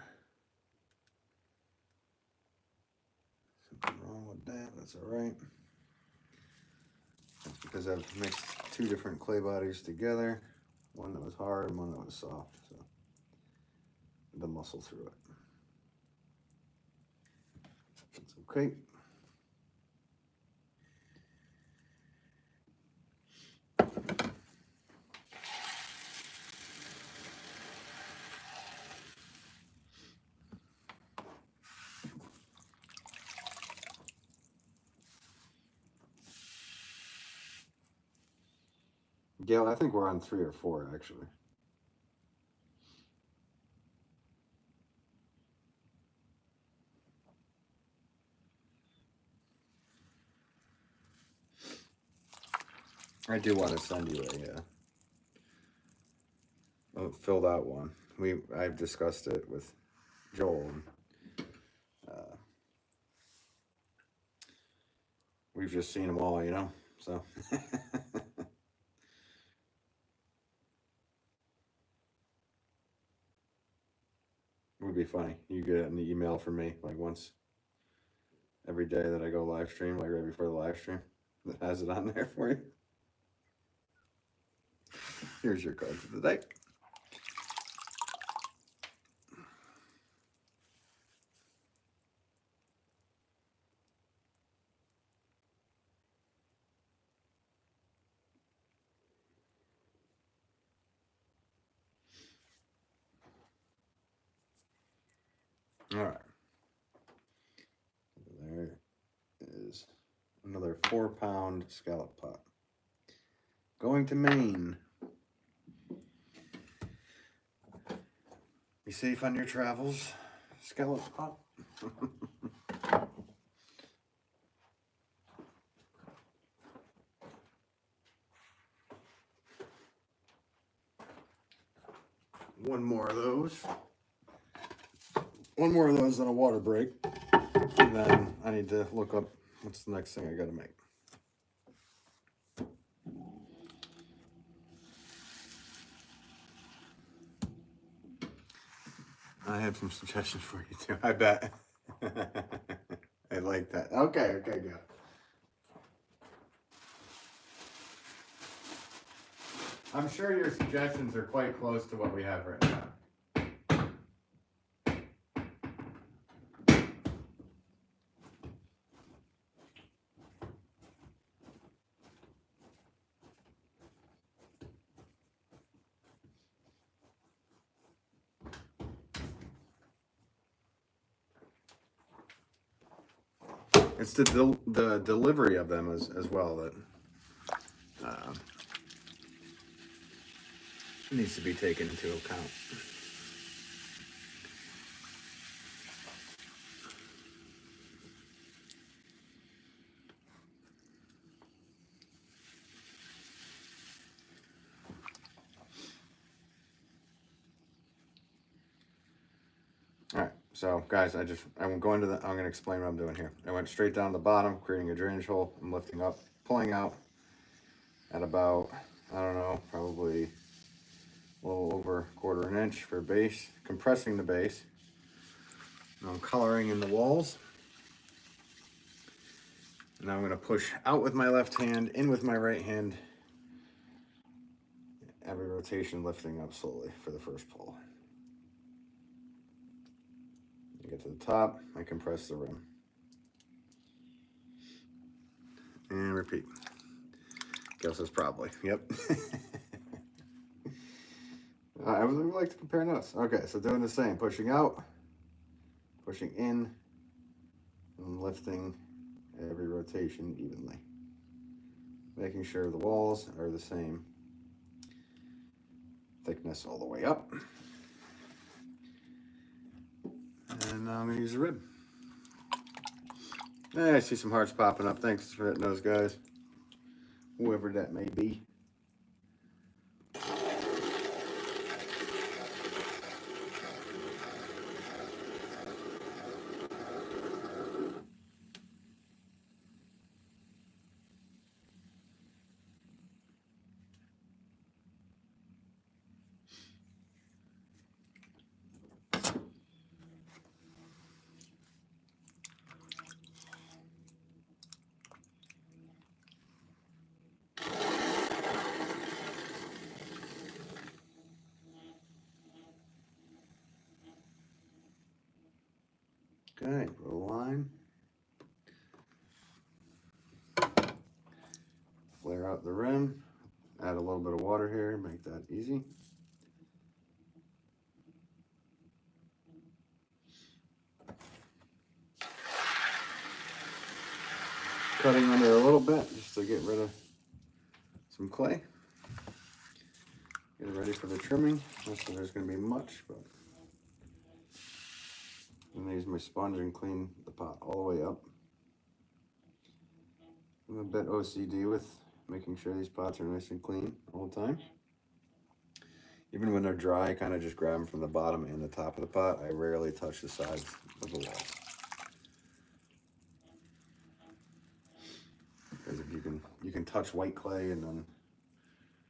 something wrong with that? That's all right. That's because I've mixed two different clay bodies together. One that was hard and one that was soft. So the muscle through it. That's okay. Gail, I think we're on 3 or 4 actually. I do want to send you a filled out one. I've discussed it with Joel. We've just seen them all, you know. So it would be funny. You get an email from me like once every day that I go live stream, like right before the live stream, that has it on there for you. Here's your card for the day. All right. There is another 4-pound scallop pot. Going to Maine. Be safe on your travels, scallop pot. One more of those. one more of those on a water break. And then I need to look up what's the next thing I gotta make. I have some suggestions for you too, I bet. I like that. Okay, good. I'm sure your suggestions are quite close to what we have right now. It's the delivery of them as well that needs to be taken into account. All right, so guys, I'm going to explain what I'm doing here. I went straight down the bottom, creating a drainage hole. I'm lifting up, pulling out at about, I don't know, probably a little over 1/4 inch for base, compressing the base. And I'm coloring in the walls. And now I'm going to push out with my left hand, in with my right hand. Every rotation lifting up slowly for the first pull. You get to the top, I compress the rim. And repeat. Guess it's probably, yep. I would like to compare notes. Okay, so doing the same, pushing out, pushing in, and lifting every rotation evenly. Making sure the walls are the same thickness all the way up. And now I'm going to use the rib. Hey, I see some hearts popping up. Thanks for hitting those, guys. Whoever that may be. Okay, put a line. Flare out the rim. Add a little bit of water here, make that easy. Cutting under a little bit just to get rid of some clay. Get it ready for the trimming. Not that there's going to be much, but I'm going to use my sponge and clean the pot all the way up. I'm a bit OCD with making sure these pots are nice and clean all the time. Even when they're dry, I kind of just grab them from the bottom and the top of the pot. I rarely touch the sides of the wall. Because if you can touch white clay and then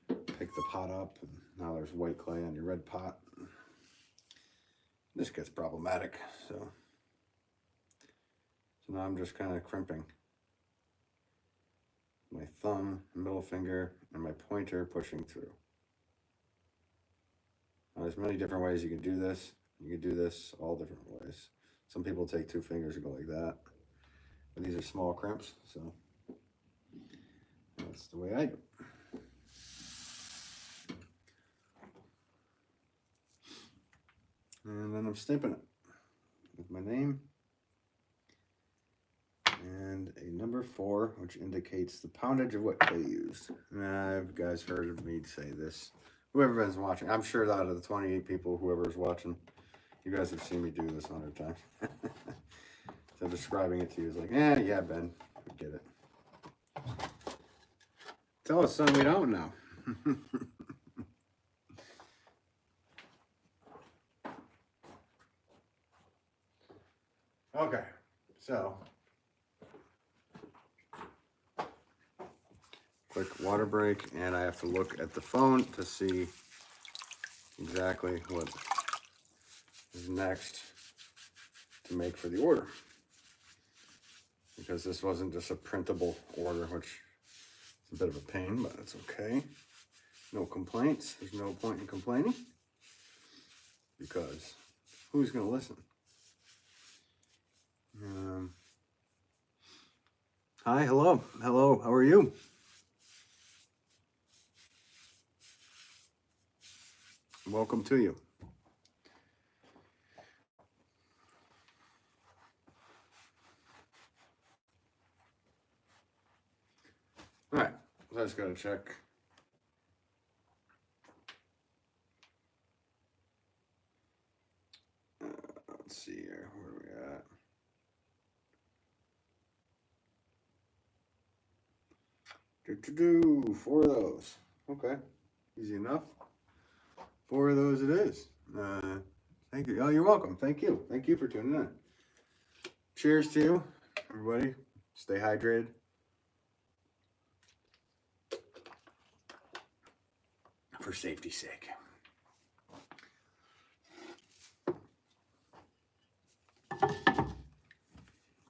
pick the pot up, and now there's white clay on your red pot. This gets problematic. So now I'm just kind of crimping. My thumb, middle finger, and my pointer pushing through. Now, there's many different ways you can do this. You can do this all different ways. Some people take 2 fingers and go like that. But these are small crimps, so that's the way I do it. And then I'm stamping it with my name and a number 4, which indicates the poundage of what clay used. Now, you guys heard of me say this. Whoever is watching, I'm sure that out of the 28 people, whoever is watching, you guys have seen me do this 100 times. So describing it to you is like, yeah, Ben, we get it. Tell us something we don't know. Okay, so quick water break, and I have to look at the phone to see exactly what is next to make for the order, because this wasn't just a printable order, which is a bit of a pain, but it's okay. No complaints. There's no point in complaining, because who's going to listen? Hi, hello, how are you? Welcome to you. All right, so I just got to check. Let's see here, where are we at? Four of those. Okay, easy enough. Four of those it is. Thank you. Oh, you're welcome. Thank you. Thank you for tuning in. Cheers to you, everybody. Stay hydrated. For safety's sake.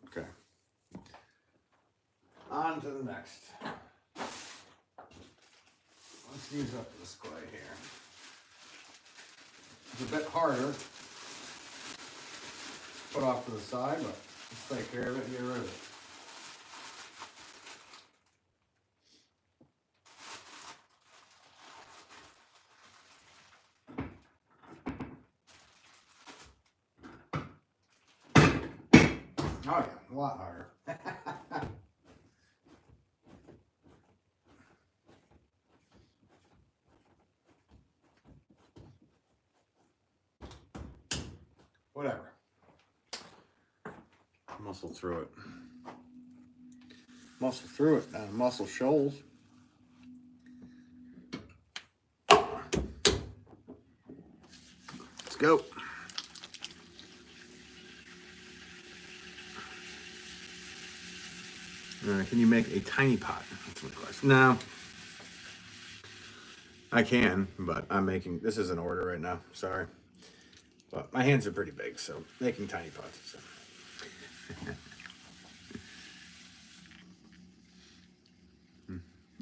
Okay. On to the next. Let's use up this clay here. It's a bit harder. Put off to the side, but let's take care of it and get rid of it. Oh yeah, a lot harder. Whatever. Muscle through it. Muscle through it down Muscle Shoals. Let's go. Can you make a tiny pot? That's my question. No. I can, but I'm making, this is an order right now. Sorry. But my hands are pretty big, so making tiny pots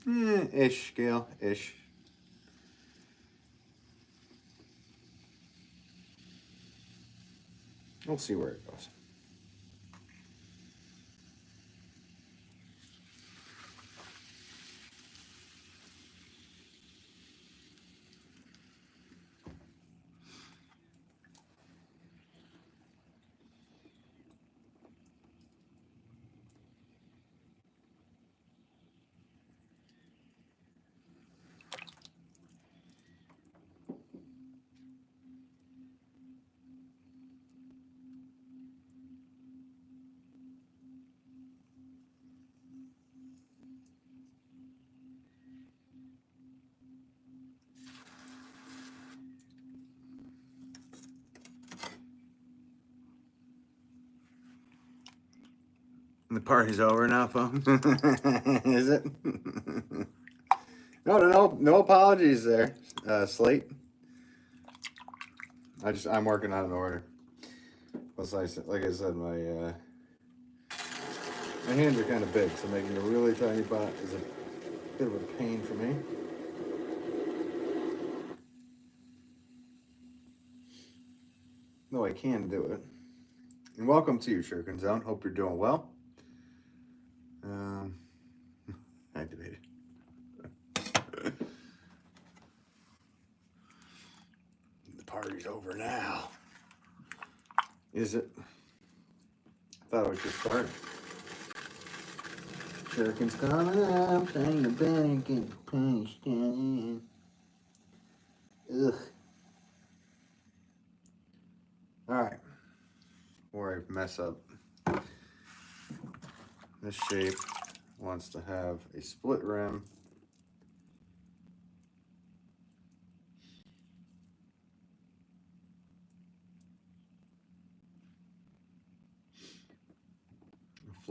is ish scale, ish. We'll see where it goes. The party's over now, folks. Is it? No apologies there, Slate. I'm working on an order. Plus, like I said, my hands are kind of big, so making a really tiny pot is a bit of a pain for me. No, I can do it. And welcome to you, Shuriken Zone. Hope you're doing well. Activated. The party's over now. Is it? I thought it was just starting. Shuriken's coming up, playing the band, getting punished. Ugh. Alright. Before I mess up, this shape wants to have a split rim.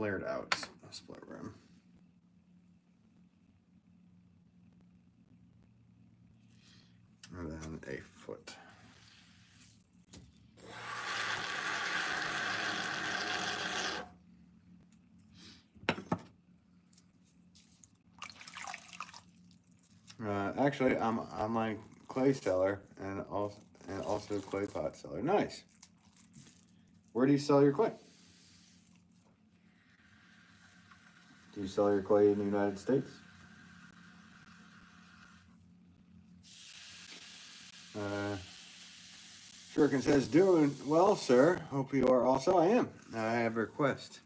flared out split rim. And then a foot. Actually, I'm online clay seller and also clay pot seller. Nice. Where do you sell your clay? Do you sell your clay in the United States? Shuriken says, doing well, sir. Hope you are also. I am. I have a request.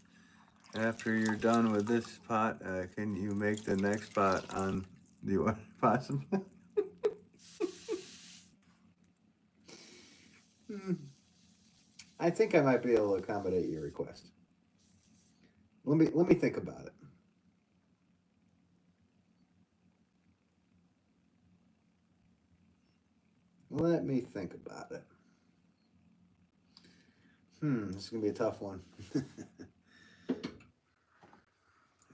After you're done with this pot, can you make the next pot on the order possible? I think I might be able to accommodate your request. Let me think about it. Let me think about it. This is gonna be a tough one. How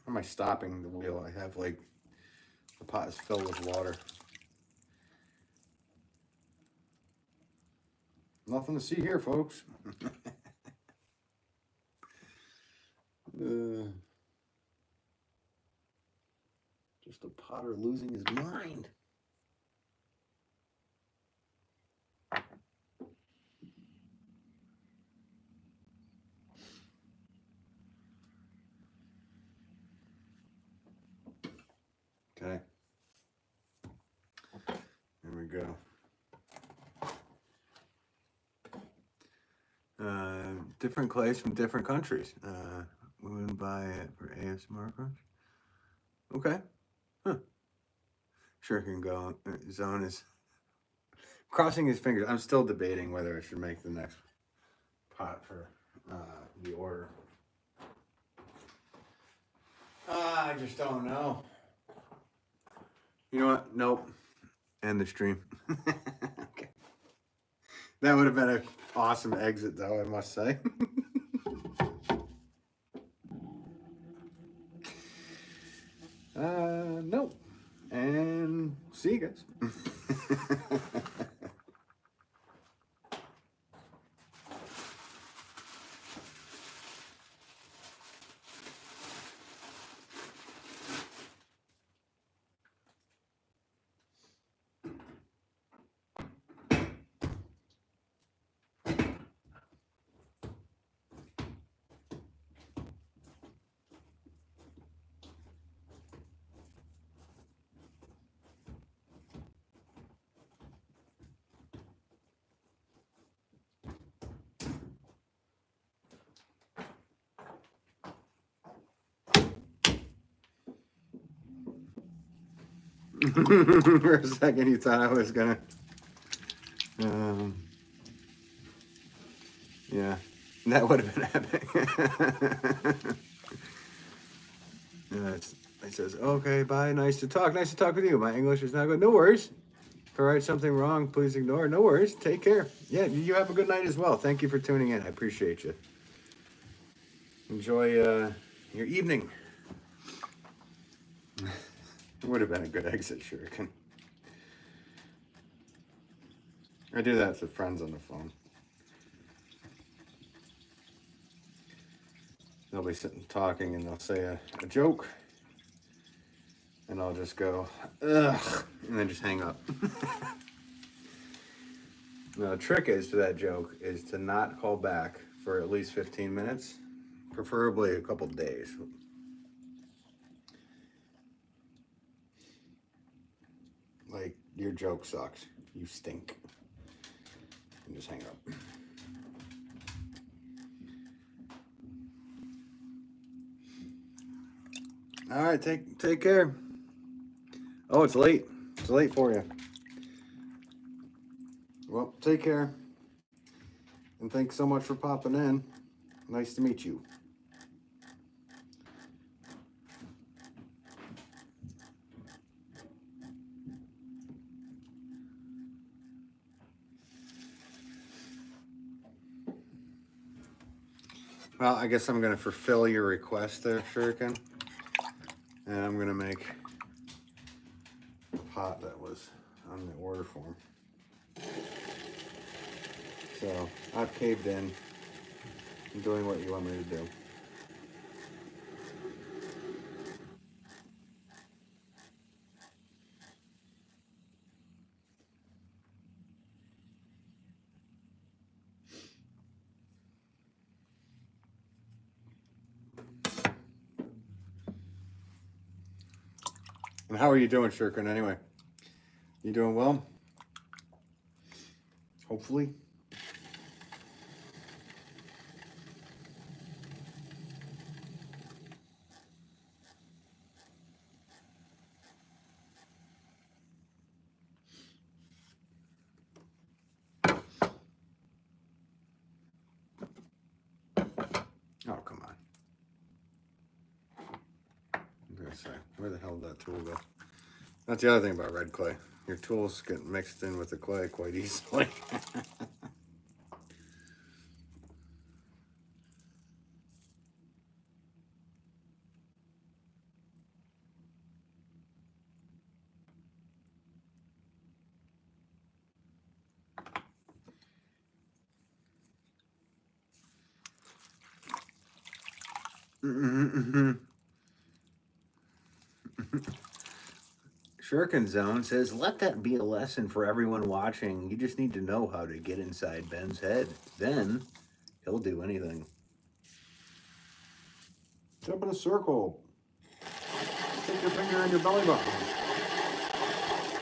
am I stopping the wheel? I have like the pot is filled with water. Nothing to see here, folks. Just a potter losing his mind. Okay. There we go. Different clays from different countries. We wouldn't buy it for ASMR crunch. Okay. Huh. Sure can go. Zone is crossing his fingers. I'm still debating whether I should make the next pot for the order. I just don't know. You know what? Nope. End the stream. Okay. That would have been an awesome exit, though, I must say. Nope. And see you guys. For a second, you thought I was gonna. Yeah, that would have been epic. It says, "Okay, bye. Nice to talk. Nice to talk with you. My English is not good. No worries. If I write something wrong, please ignore. No worries. Take care. Yeah, you have a good night as well. Thank you for tuning in. I appreciate you. Enjoy your evening." It would have been a good exit, Shuriken. I do that to friends on the phone. They'll be sitting talking and they'll say a joke. And I'll just go, ugh, and then just hang up. Now, the trick is to that joke is to not call back for at least 15 minutes, preferably a couple days. Like, your joke sucks. You stink. And just hang up. All right, take care. Oh, it's late. It's late for you. Well, take care. And thanks so much for popping in. Nice to meet you. Well, I guess I'm going to fulfill your request there, Shuriken. And I'm going to make a pot that was on the order form. So I've caved in. I'm doing what you want me to do. And how are you doing, Shuriken, anyway? You doing well? Hopefully. Oh, come on. I'm going to say, where the hell did that tool go? That's the other thing about red clay. Your tools get mixed in with the clay quite easily. Shuriken Zone says, let that be a lesson for everyone watching. You just need to know how to get inside Ben's head. Then he'll do anything. Jump in a circle. Stick your finger in your belly button.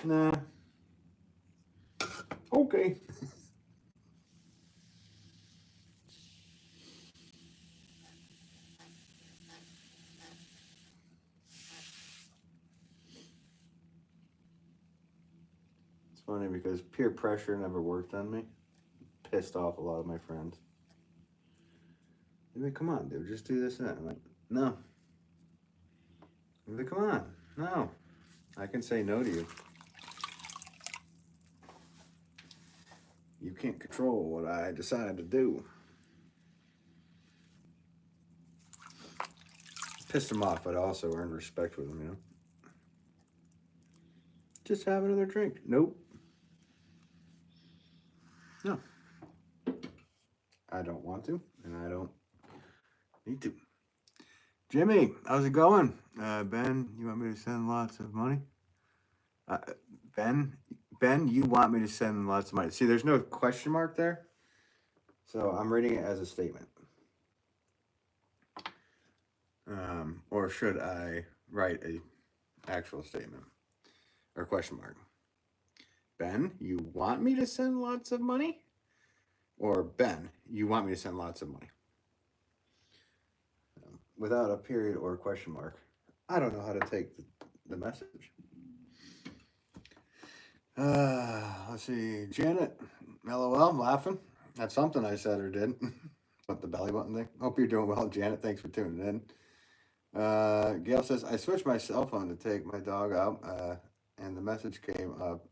Nah. Okay. It's funny because peer pressure never worked on me. Pissed off a lot of my friends. They're like, come on, dude, just do this and that. I'm like, no. They're like, come on. No. I can say no to you. You can't control what I decide to do. Pissed them off, but also earned respect with them, you know? Just have another drink. Nope. No. I don't want to, and I don't need to. Jimmy, how's it going? Ben, you want me to send lots of money? Ben, you want me to send lots of money. See, there's no question mark there. So I'm reading it as a statement. Or should I write a actual statement or question mark? Ben, you want me to send lots of money? Or Ben, you want me to send lots of money? Without a period or question mark, I don't know how to take the message. Let's see. Janet, LOL, laughing. That's something I said or did. What, the belly button thing? Hope you're doing well, Janet. Thanks for tuning in. Gail says, I switched my cell phone to take my dog out, and the message came up.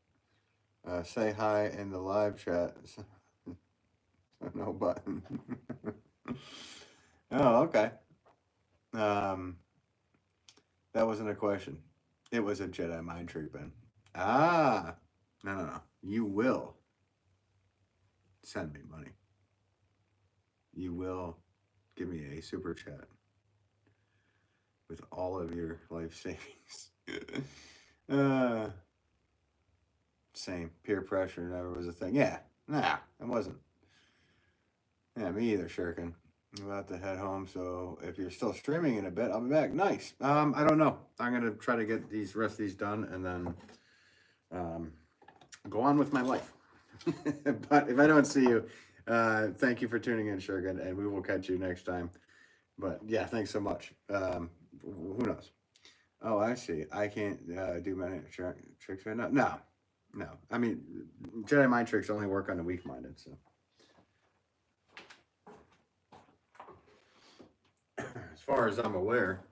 Say hi in the live chat. No button. Oh, okay. That wasn't a question. It was a Jedi mind trick, Ben. Ah, no. You will send me money. You will give me a super chat with all of your life savings. Same. Peer pressure never was a thing. Yeah, nah, it wasn't. Yeah, me either, Shuriken. I'm about to head home, so if you're still streaming in a bit, I'll be back. Nice. I don't know. I'm gonna try to get these rest of these done and then go on with my life. But if I don't see you, thank you for tuning in, Shuriken, and we will catch you next time. But yeah, thanks so much. Who knows? Oh, I see. I can't do many tricks right now. No. I mean, Jedi mind tricks only work on the weak-minded, so. As far as I'm aware,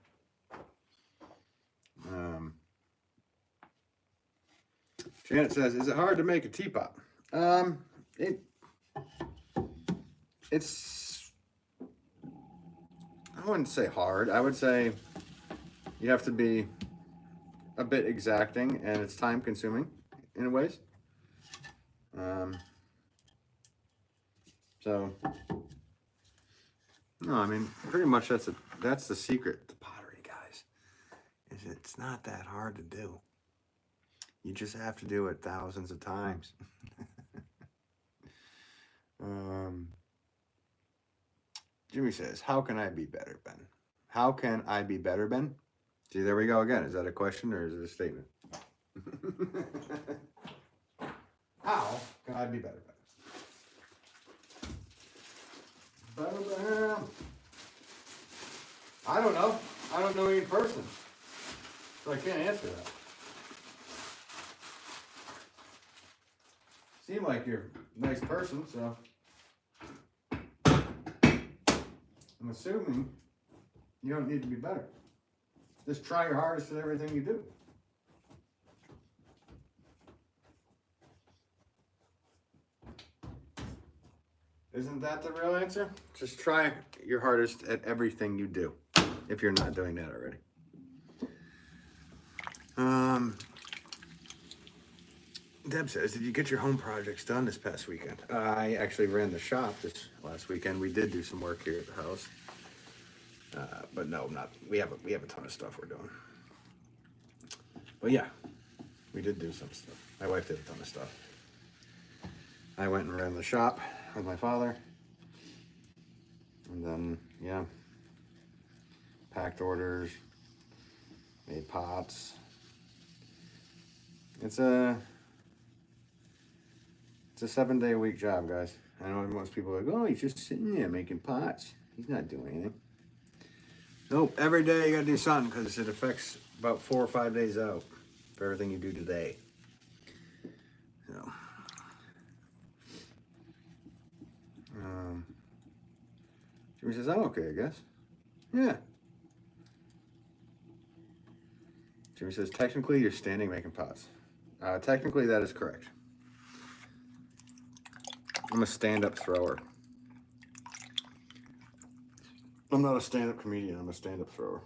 Janet says, "Is it hard to make a teapot?" It's I wouldn't say hard. I would say you have to be a bit exacting, and it's time consuming in ways. So no, I mean, pretty much that's the secret to pottery, guys. Is it's not that hard to do. You just have to do it thousands of times. Jimmy says, "How can I be better, Ben? How can I be better, Ben?" See, there we go again. Is that a question or is it a statement? How can I be better, Ben? Better. I don't know. I don't know you in person, so I can't answer that. Seem like you're a nice person, so I'm assuming you don't need to be better. Just try your hardest at everything you do. Isn't that the real answer? Just try your hardest at everything you do, if you're not doing that already. Deb says, did you get your home projects done this past weekend? I actually ran the shop this last weekend. We did do some work here at the house. But no, we have a ton of stuff we're doing. But yeah, we did do some stuff. My wife did a ton of stuff. I went and ran the shop with my father. And then, yeah, packed orders, made pots. It's a 7-day-a-week job, guys. I know most people are like, oh, he's just sitting there making pots. He's not doing anything. Nope, every day you gotta do something because it affects about 4 or 5 days out for everything you do today. So, Jimmy says, I'm okay, I guess. Yeah. Jimmy says, technically you're standing making pots. Technically that is correct. I'm a stand-up thrower. I'm not a stand-up comedian, I'm a stand-up thrower.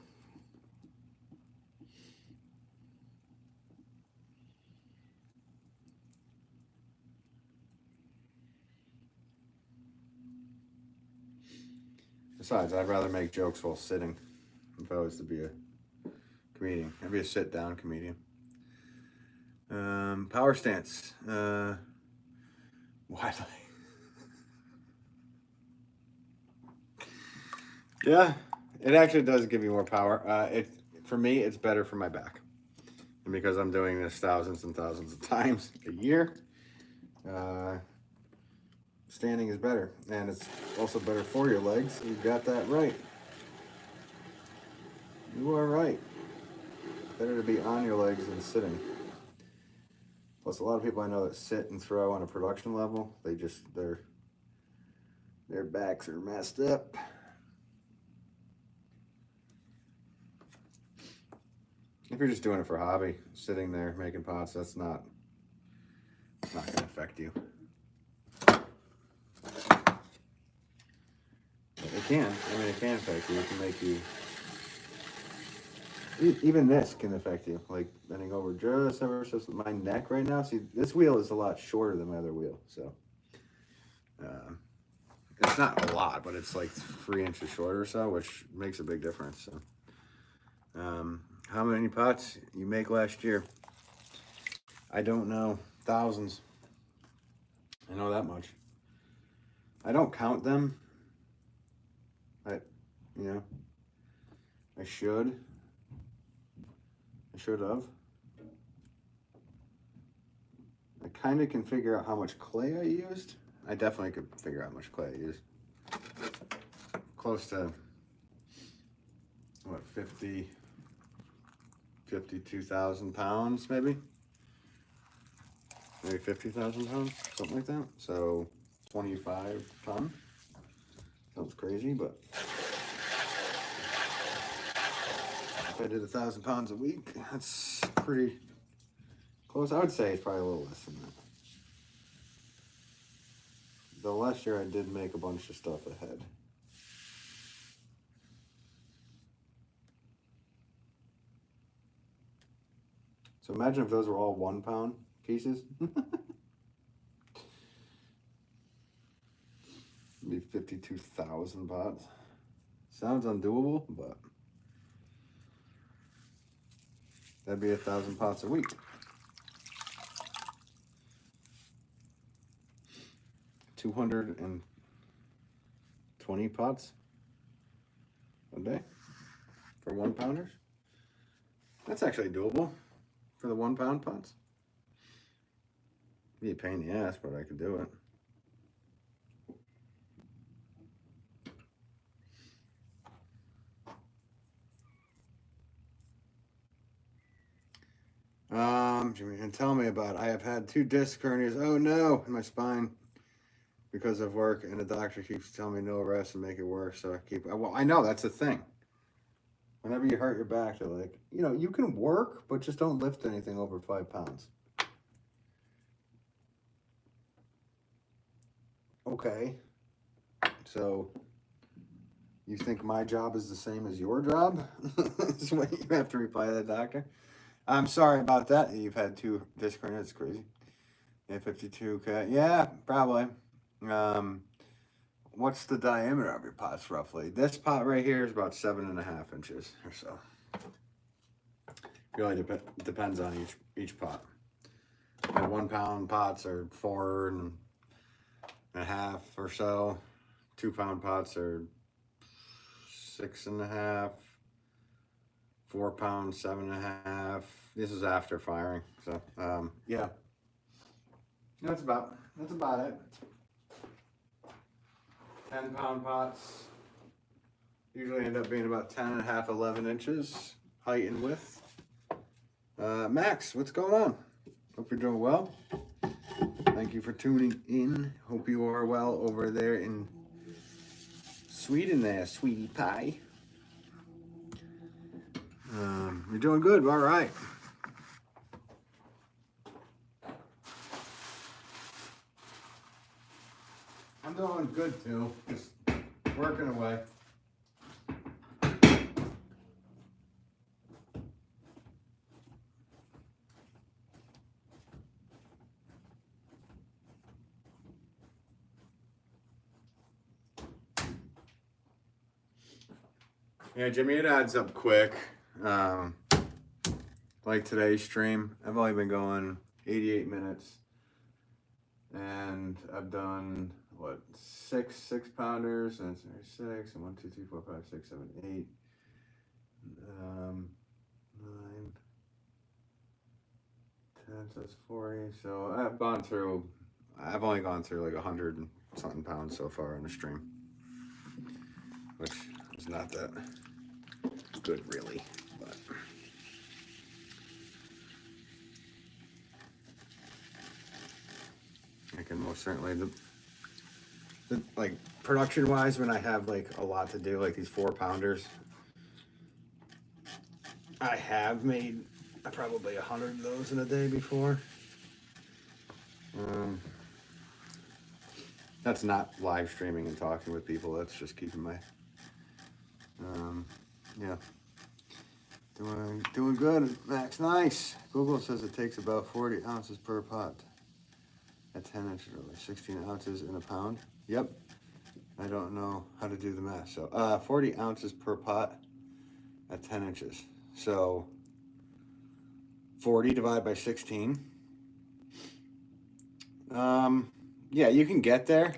Besides, I'd rather make jokes while sitting if I was to be a comedian. I'd be a sit-down comedian. Power stance. Widely. Yeah, it actually does give you more power. For me, it's better for my back. And because I'm doing this thousands and thousands of times a year, standing is better. And it's also better for your legs. You got that right. You are right. Better to be on your legs than sitting. Plus, a lot of people I know that sit and throw on a production level, their backs are messed up. If you're just doing it for a hobby, sitting there making pots, it's not going to affect you. It can. I mean, it can affect you. It can make you. Even this can affect you. Like bending over just ever so. My neck right now. See, this wheel is a lot shorter than my other wheel, so it's not a lot, but it's like 3 inches shorter or so, which makes a big difference. So, how many pots you make last year? I don't know. Thousands. I know that much. I don't count them. I should. I should have. I kind of can figure out how much clay I used. I definitely could figure out how much clay I used. Close to, what, 52,000 pounds, maybe? Maybe 50,000 pounds, something like that. So 25 ton. Sounds crazy, but if I did 1,000 pounds a week, that's pretty close. I would say it's probably a little less than that. The last year I did make a bunch of stuff ahead. So imagine if those were all 1 pound pieces. It'd be 52,000 pots. Sounds undoable, but that'd be 1,000 pots a week. 220 pots a day for 1 pounders. That's actually doable for the 1 pound pots. Be a pain in the ass, but I could do it. Jimmy, and tell me about it. I have had 2 disc hernias. Oh no, in my spine because of work, and the doctor keeps telling me no rest and make it worse. So I keep. Well, I know that's the thing. Whenever you hurt your back, they're like, you know, you can work, but just don't lift anything over 5 pounds. Okay. So you think my job is the same as your job? That's what you have to reply to the doctor. I'm sorry about that. You've had 2 disc hernias. It's crazy. Yeah, 52K. Yeah, probably. What's the diameter of your pots roughly? This pot right here is about 7.5 inches or so. Really depends on each pot. My 1 pound pots are 4.5 or so. 2 pound pots are 6.5. 4 pounds, 7.5. This is after firing, so yeah. That's about it. 10 pound pots usually end up being about 10.5, 11 inches height and width. Max, what's going on? Hope you're doing well. Thank you for tuning in. Hope you are well over there in Sweden there, sweetie pie. You're doing good. All right. I'm doing good too. Just working away. Yeah, Jimmy, it adds up quick. Like today's stream, I've only been going 88 minutes, and I've done what, six pounders, and it's 6, and 1, 2, 3, 4, 5, 6, 7, 8, 9, 10, so that's 40. So I've only gone through like 100 and something pounds so far on the stream, which is not that good really, but I can most certainly, the like production wise, when I have like a lot to do, like these 4 pounders, I have made probably 100 of those in a day before. That's not live streaming and talking with people. That's just keeping my yeah, doing good, Max. Nice. Google says it takes about 40 ounces per pot at 10 inches, or 16 ounces in a pound. Yep. I don't know how to do the math. So 40 ounces per pot at 10 inches. So 40 divided by 16. Yeah, you can get there.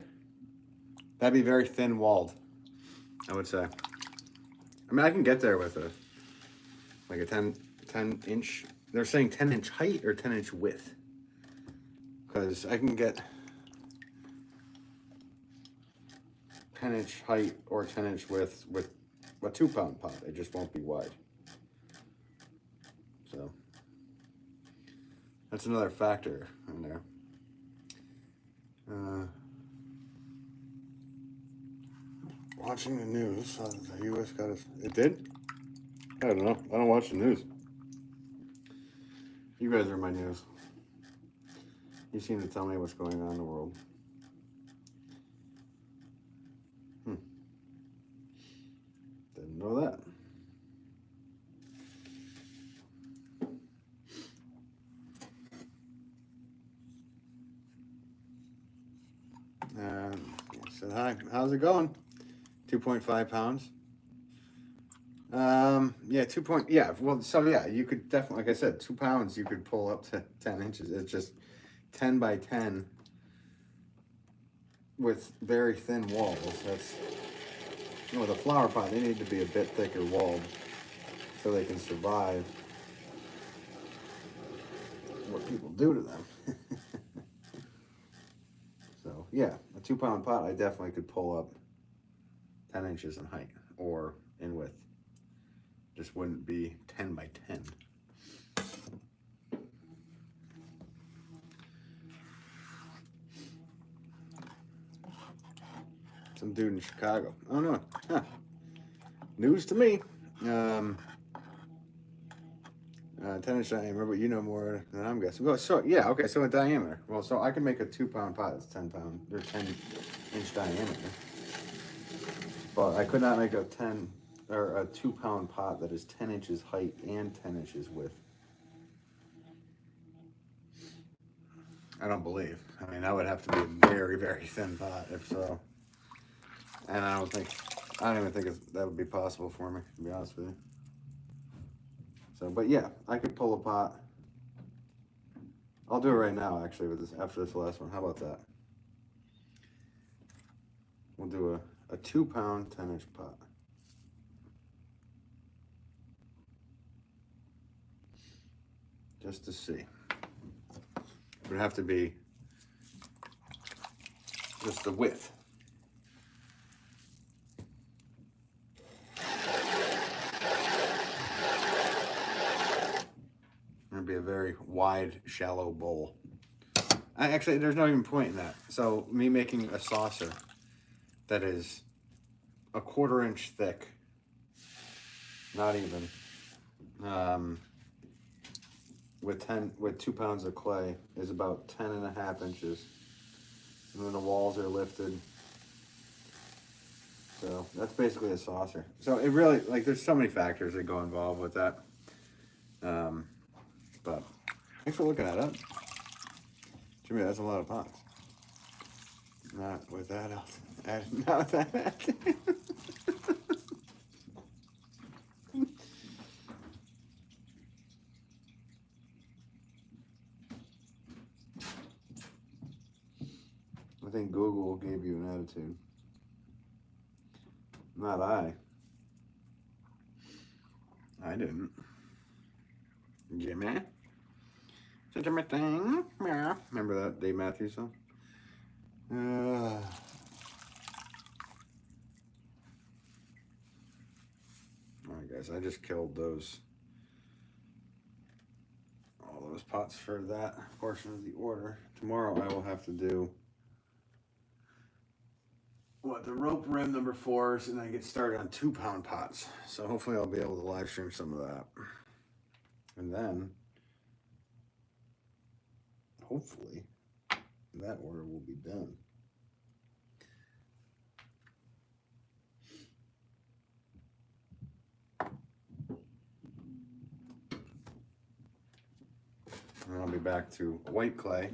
That'd be very thin walled, I would say. I mean, I can get there with a 10 inch. They're saying 10 inch height or 10 inch width, because I can get 10 inch height or 10 inch width with a 2 pound pot. It just won't be wide. So that's another factor in there. Watching the news, the U.S. got us. It did? I don't know. I don't watch the news. You guys are my news. You seem to tell me what's going on in the world. Didn't know that. said hi. How's it going? 2.5 pounds. Yeah, well, so yeah, you could definitely, like I said, 2 pounds, you could pull up to 10 inches. It's just 10 by 10 with very thin walls. That's, the flower pot, they need to be a bit thicker walled so they can survive what people do to them. So yeah, a 2 pound pot, I definitely could pull up 10 inches in height or in width. Just wouldn't be 10 by 10. Some dude in Chicago. Oh no. Huh. News to me. 10-inch diameter, but you know more than I'm guessing. Well, so yeah, okay, so a diameter. Well, so I can make a 2 pound pot that's 10 pound or 10-inch diameter. But I could not make a 2 pound pot that is 10 inches height and 10 inches width. I don't believe. I mean, that would have to be a very, very thin pot if so. And I don't even think that would be possible for me, to be honest with you. So, but yeah, I could pull a pot. I'll do it right now, actually, with this after this last one. How about that? We'll do a 2 pound, 10-inch pot. Just to see. It would have to be just the width. It'd be a very wide, shallow bowl. Actually, there's not even point in that. So me making a saucer that is a 1/4 inch thick, not even, with 2 pounds of clay is about 10.5 inches. And then the walls are lifted. So that's basically a saucer. So it really, like, there's so many factors that go involved with that. But thanks for looking at it. Jimmy, that's a lot of pots. Not with that out. Not with that. I think Google gave you an attitude. Not I. I didn't. Jimmy? Such a thing. Yeah. Remember that Dave Matthews song? Alright guys, I just killed all those pots for that portion of the order. Tomorrow I will have to do the rope rim number 4s, and then get started on 2 pound pots. So hopefully I'll be able to live stream some of that. And then hopefully that order will be done. And I'll be back to white clay.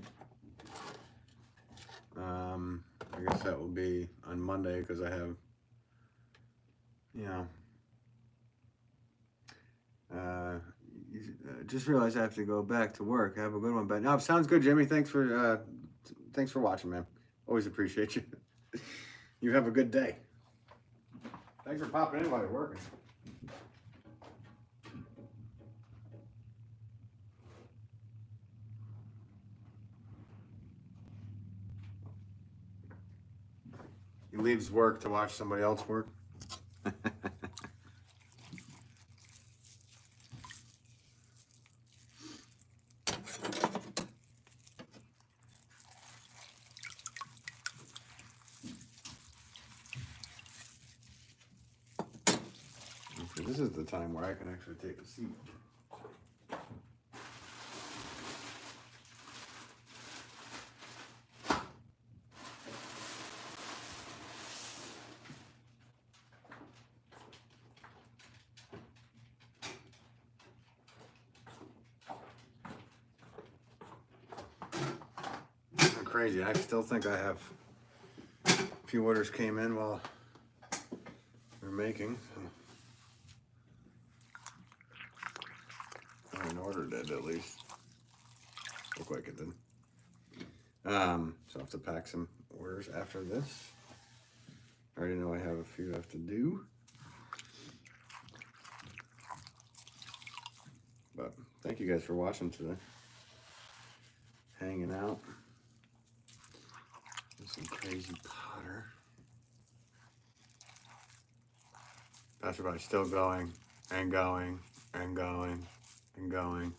I guess that will be on Monday because I have, just realized I have to go back to work. Have a good one, Ben. No, sounds good, Jimmy. Thanks for watching, man. Always appreciate you. You have a good day. Thanks for popping in while you're working. He leaves work to watch somebody else work. This is the time where I can actually take a seat. Crazy. I still think I have A few orders came in while we were making. So an order did at least. Looked like it did. So I'll have to pack some orders after this. I already know I have a few I have to do. But thank you guys for watching today. Hanging out. There's some crazy Potter. Passerby still going and going and going and going.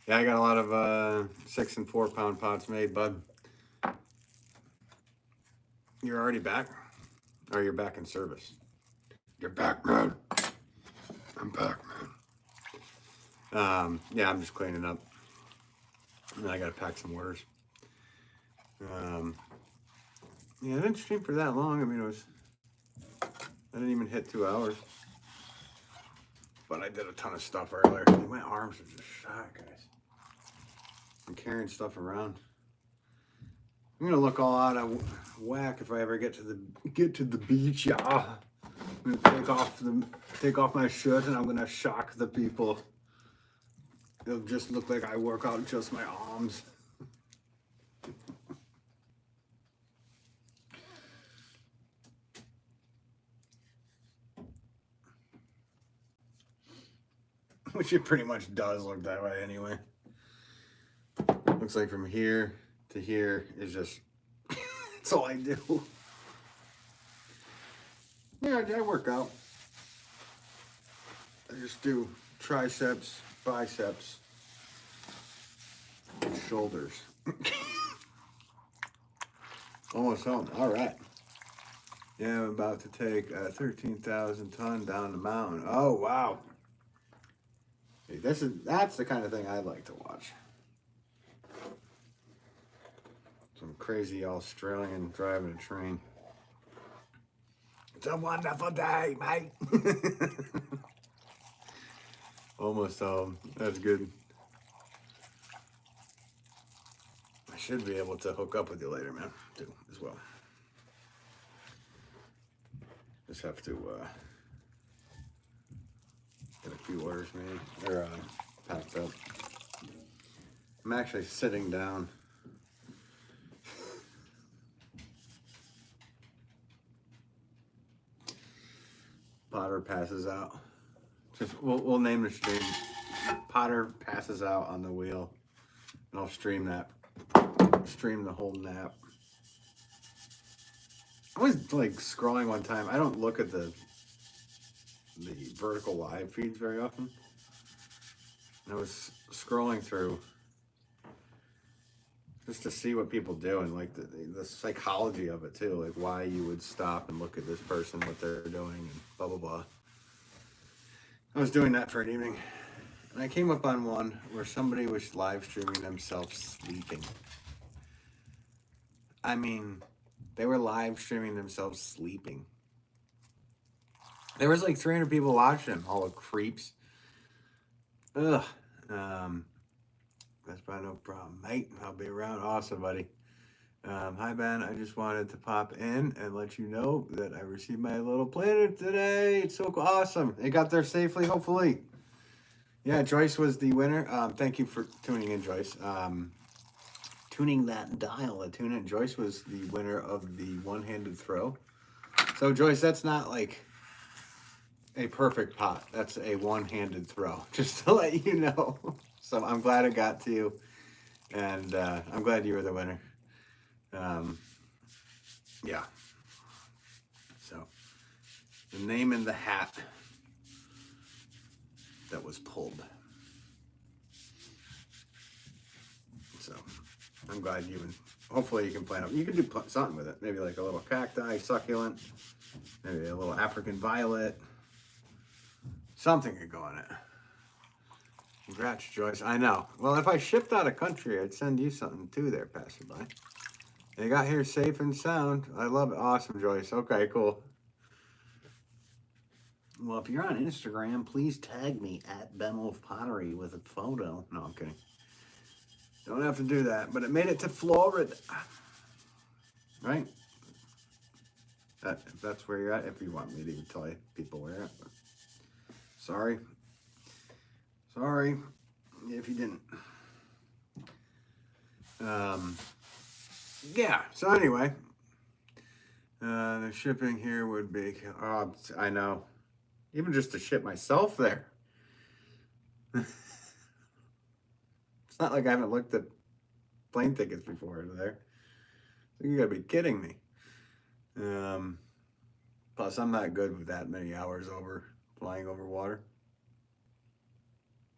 Yeah, I got a lot of 6 and 4 pound pots made, bud. You're already back? Or you're back in service? You're back, man. I'm back, man. Yeah, I'm just cleaning up. And I gotta pack some orders. Yeah, I didn't stream for that long. I mean, I didn't even hit 2 hours. But I did a ton of stuff earlier. My arms are just shot, guys. I'm carrying stuff around. I'm gonna look all out of whack if I ever get to the beach. Yeah, I'm gonna take off my shirt and I'm gonna shock the people. It'll just look like I work out just my arms. Which it pretty much does look that way anyway. Looks like from here to here is just, that's all I do. Yeah, I work out. I just do triceps, biceps, and shoulders. Almost home. All right. Yeah, I'm about to take a 13,000 ton down the mountain. Oh, wow. Hey, that's the kind of thing I'd like to watch. Some crazy Australian driving a train. It's a wonderful day, mate. Almost home. That's good. I should be able to hook up with you later, man, too, as well. Just have to get a few orders made, or packed up. I'm actually sitting down. Potter passes out. Just we'll name the stream. Potter passes out on the wheel, and I'll stream that. Stream the whole nap. I was like scrolling one time. I don't look at the vertical live feeds very often. And I was scrolling through just to see what people do and like the psychology of it too, like why you would stop and look at this person, what they're doing, and blah blah blah. I was doing that for an evening, and I came up on one where somebody was live streaming themselves sleeping. I mean, they were live streaming themselves sleeping. There was like 300 people watching them, all the creeps. Ugh. That's probably no problem, mate. I'll be around. Awesome, buddy. Hi, Ben. I just wanted to pop in and let you know that I received my little planner today. It's so awesome. It got there safely, hopefully. Yeah, Joyce was the winner. Thank you for tuning in, Joyce. Tuning that dial, tune in. Joyce was the winner of the one-handed throw. So, Joyce, that's not like a perfect pot. That's a one-handed throw, just to let you know. So I'm glad it got to you, and I'm glad you were the winner. Yeah. So the name in the hat that was pulled. So I'm glad you, and hopefully you can plan out. You can do something with it. Maybe like a little cacti, succulent, maybe a little African violet. Something could go in it. Congrats, Joyce. I know. Well, if I shipped out of country, I'd send you something too there, passerby. They got here safe and sound. I love it. Awesome, Joyce. Okay, cool. Well, if you're on Instagram, please tag me at Ben Wolff Pottery with a photo. No, I'm kidding. Don't have to do that. But it made it to Florida. Right? if that's where you're at, if you want me to even tell people where you're at. But sorry if you didn't. Yeah, so anyway, the shipping here would be, oh, I know, even just to ship myself there. It's not like I haven't looked at plane tickets before there. So you gotta be kidding me. Plus, I'm not good with that many hours flying over water.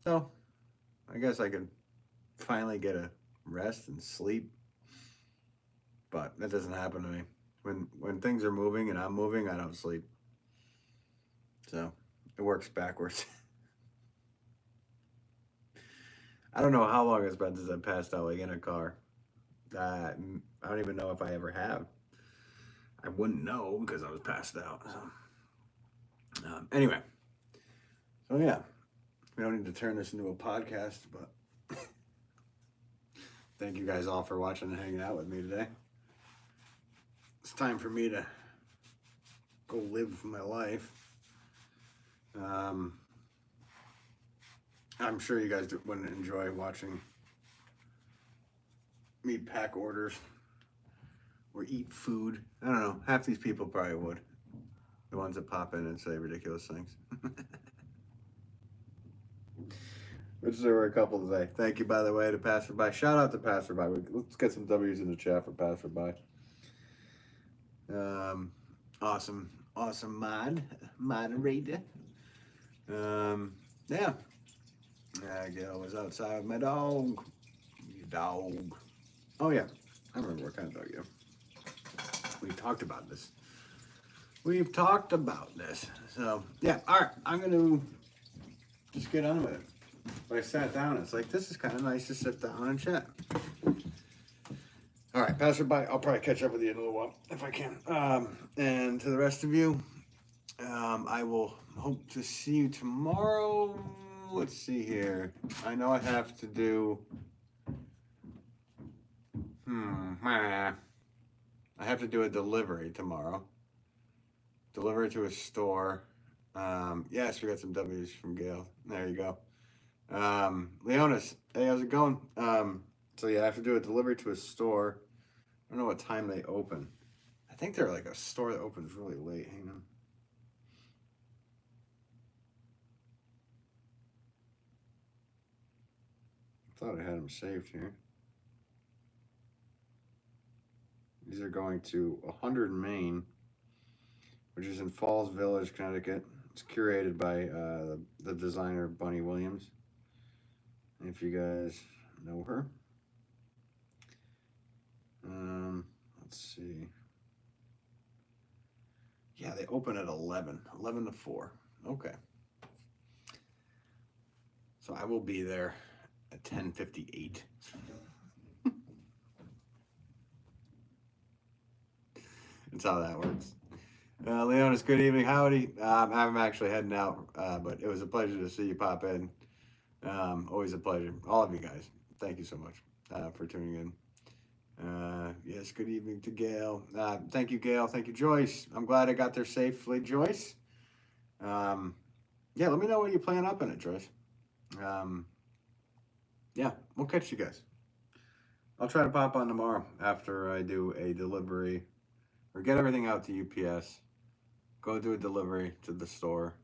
So, I guess I could finally get a rest and sleep. But that doesn't happen to me. When things are moving and I'm moving, I don't sleep. So, it works backwards. I don't know how long it's been since I passed out like in a car. I don't even know if I ever have. I wouldn't know because I was passed out. So. Anyway, so yeah, we don't need to turn this into a podcast, but thank you guys all for watching and hanging out with me today. It's time for me to go live my life. I'm sure you guys wouldn't enjoy watching me pack orders or eat food. I don't know. Half these people probably would. The ones that pop in and say ridiculous things. Which there were a couple today. Thank you, by the way, to Passerby. Shout out to Passerby. Let's get some W's in the chat for Passerby. Awesome moderator. Yeah. Gail was outside with my dog. Dog. Oh yeah, I remember what kind of dog you have. We've talked about this. So yeah, all right. I'm gonna just get on with it. When I sat down, it's like this is kind of nice to sit down and chat. All right, Passerby, I'll probably catch up with you in a little while if I can. And to the rest of you, I will hope to see you tomorrow. Let's see here. I know I have to do. I have to do a delivery tomorrow. Delivery to a store. Yes, we got some W's from Gail. There you go. Leonis, hey, how's it going? So yeah, I have to do a delivery to a store. I don't know what time they open. I think they're like a store that opens really late. Hang on. I thought I had them saved here. These are going to 100 Main, which is in Falls Village, Connecticut. It's curated by the designer Bunny Williams. If you guys know her. Let's see. Yeah, they open at 11 to 4. Okay. So I will be there at 10:58. That's how that works. Leonis, good evening. Howdy. I'm actually heading out, but it was a pleasure to see you pop in. Always a pleasure. All of you guys. Thank you so much for tuning in. Yes, good evening to Gail. Thank you, Gail. Thank you, Joyce. I'm glad I got there safely, Joyce. Yeah, let me know when you plan up in it, Joyce. Yeah, we'll catch you guys. I'll try to pop on tomorrow after I do a delivery or get everything out to UPS. Go do a delivery to the store.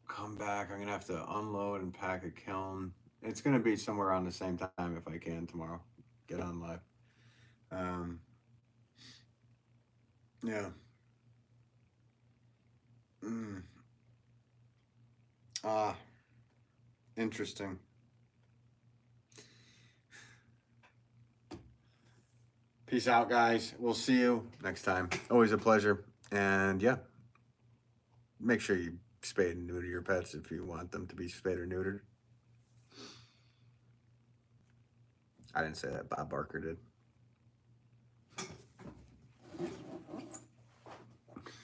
Come back. I'm going to have to unload and pack a kiln. It's going to be somewhere around the same time if I can tomorrow. Get on live. Yeah. Interesting. Peace out, guys. We'll see you next time. Always a pleasure. And yeah, make sure you spay and neuter your pets if you want them to be spayed or neutered. I didn't say that. Bob Barker did.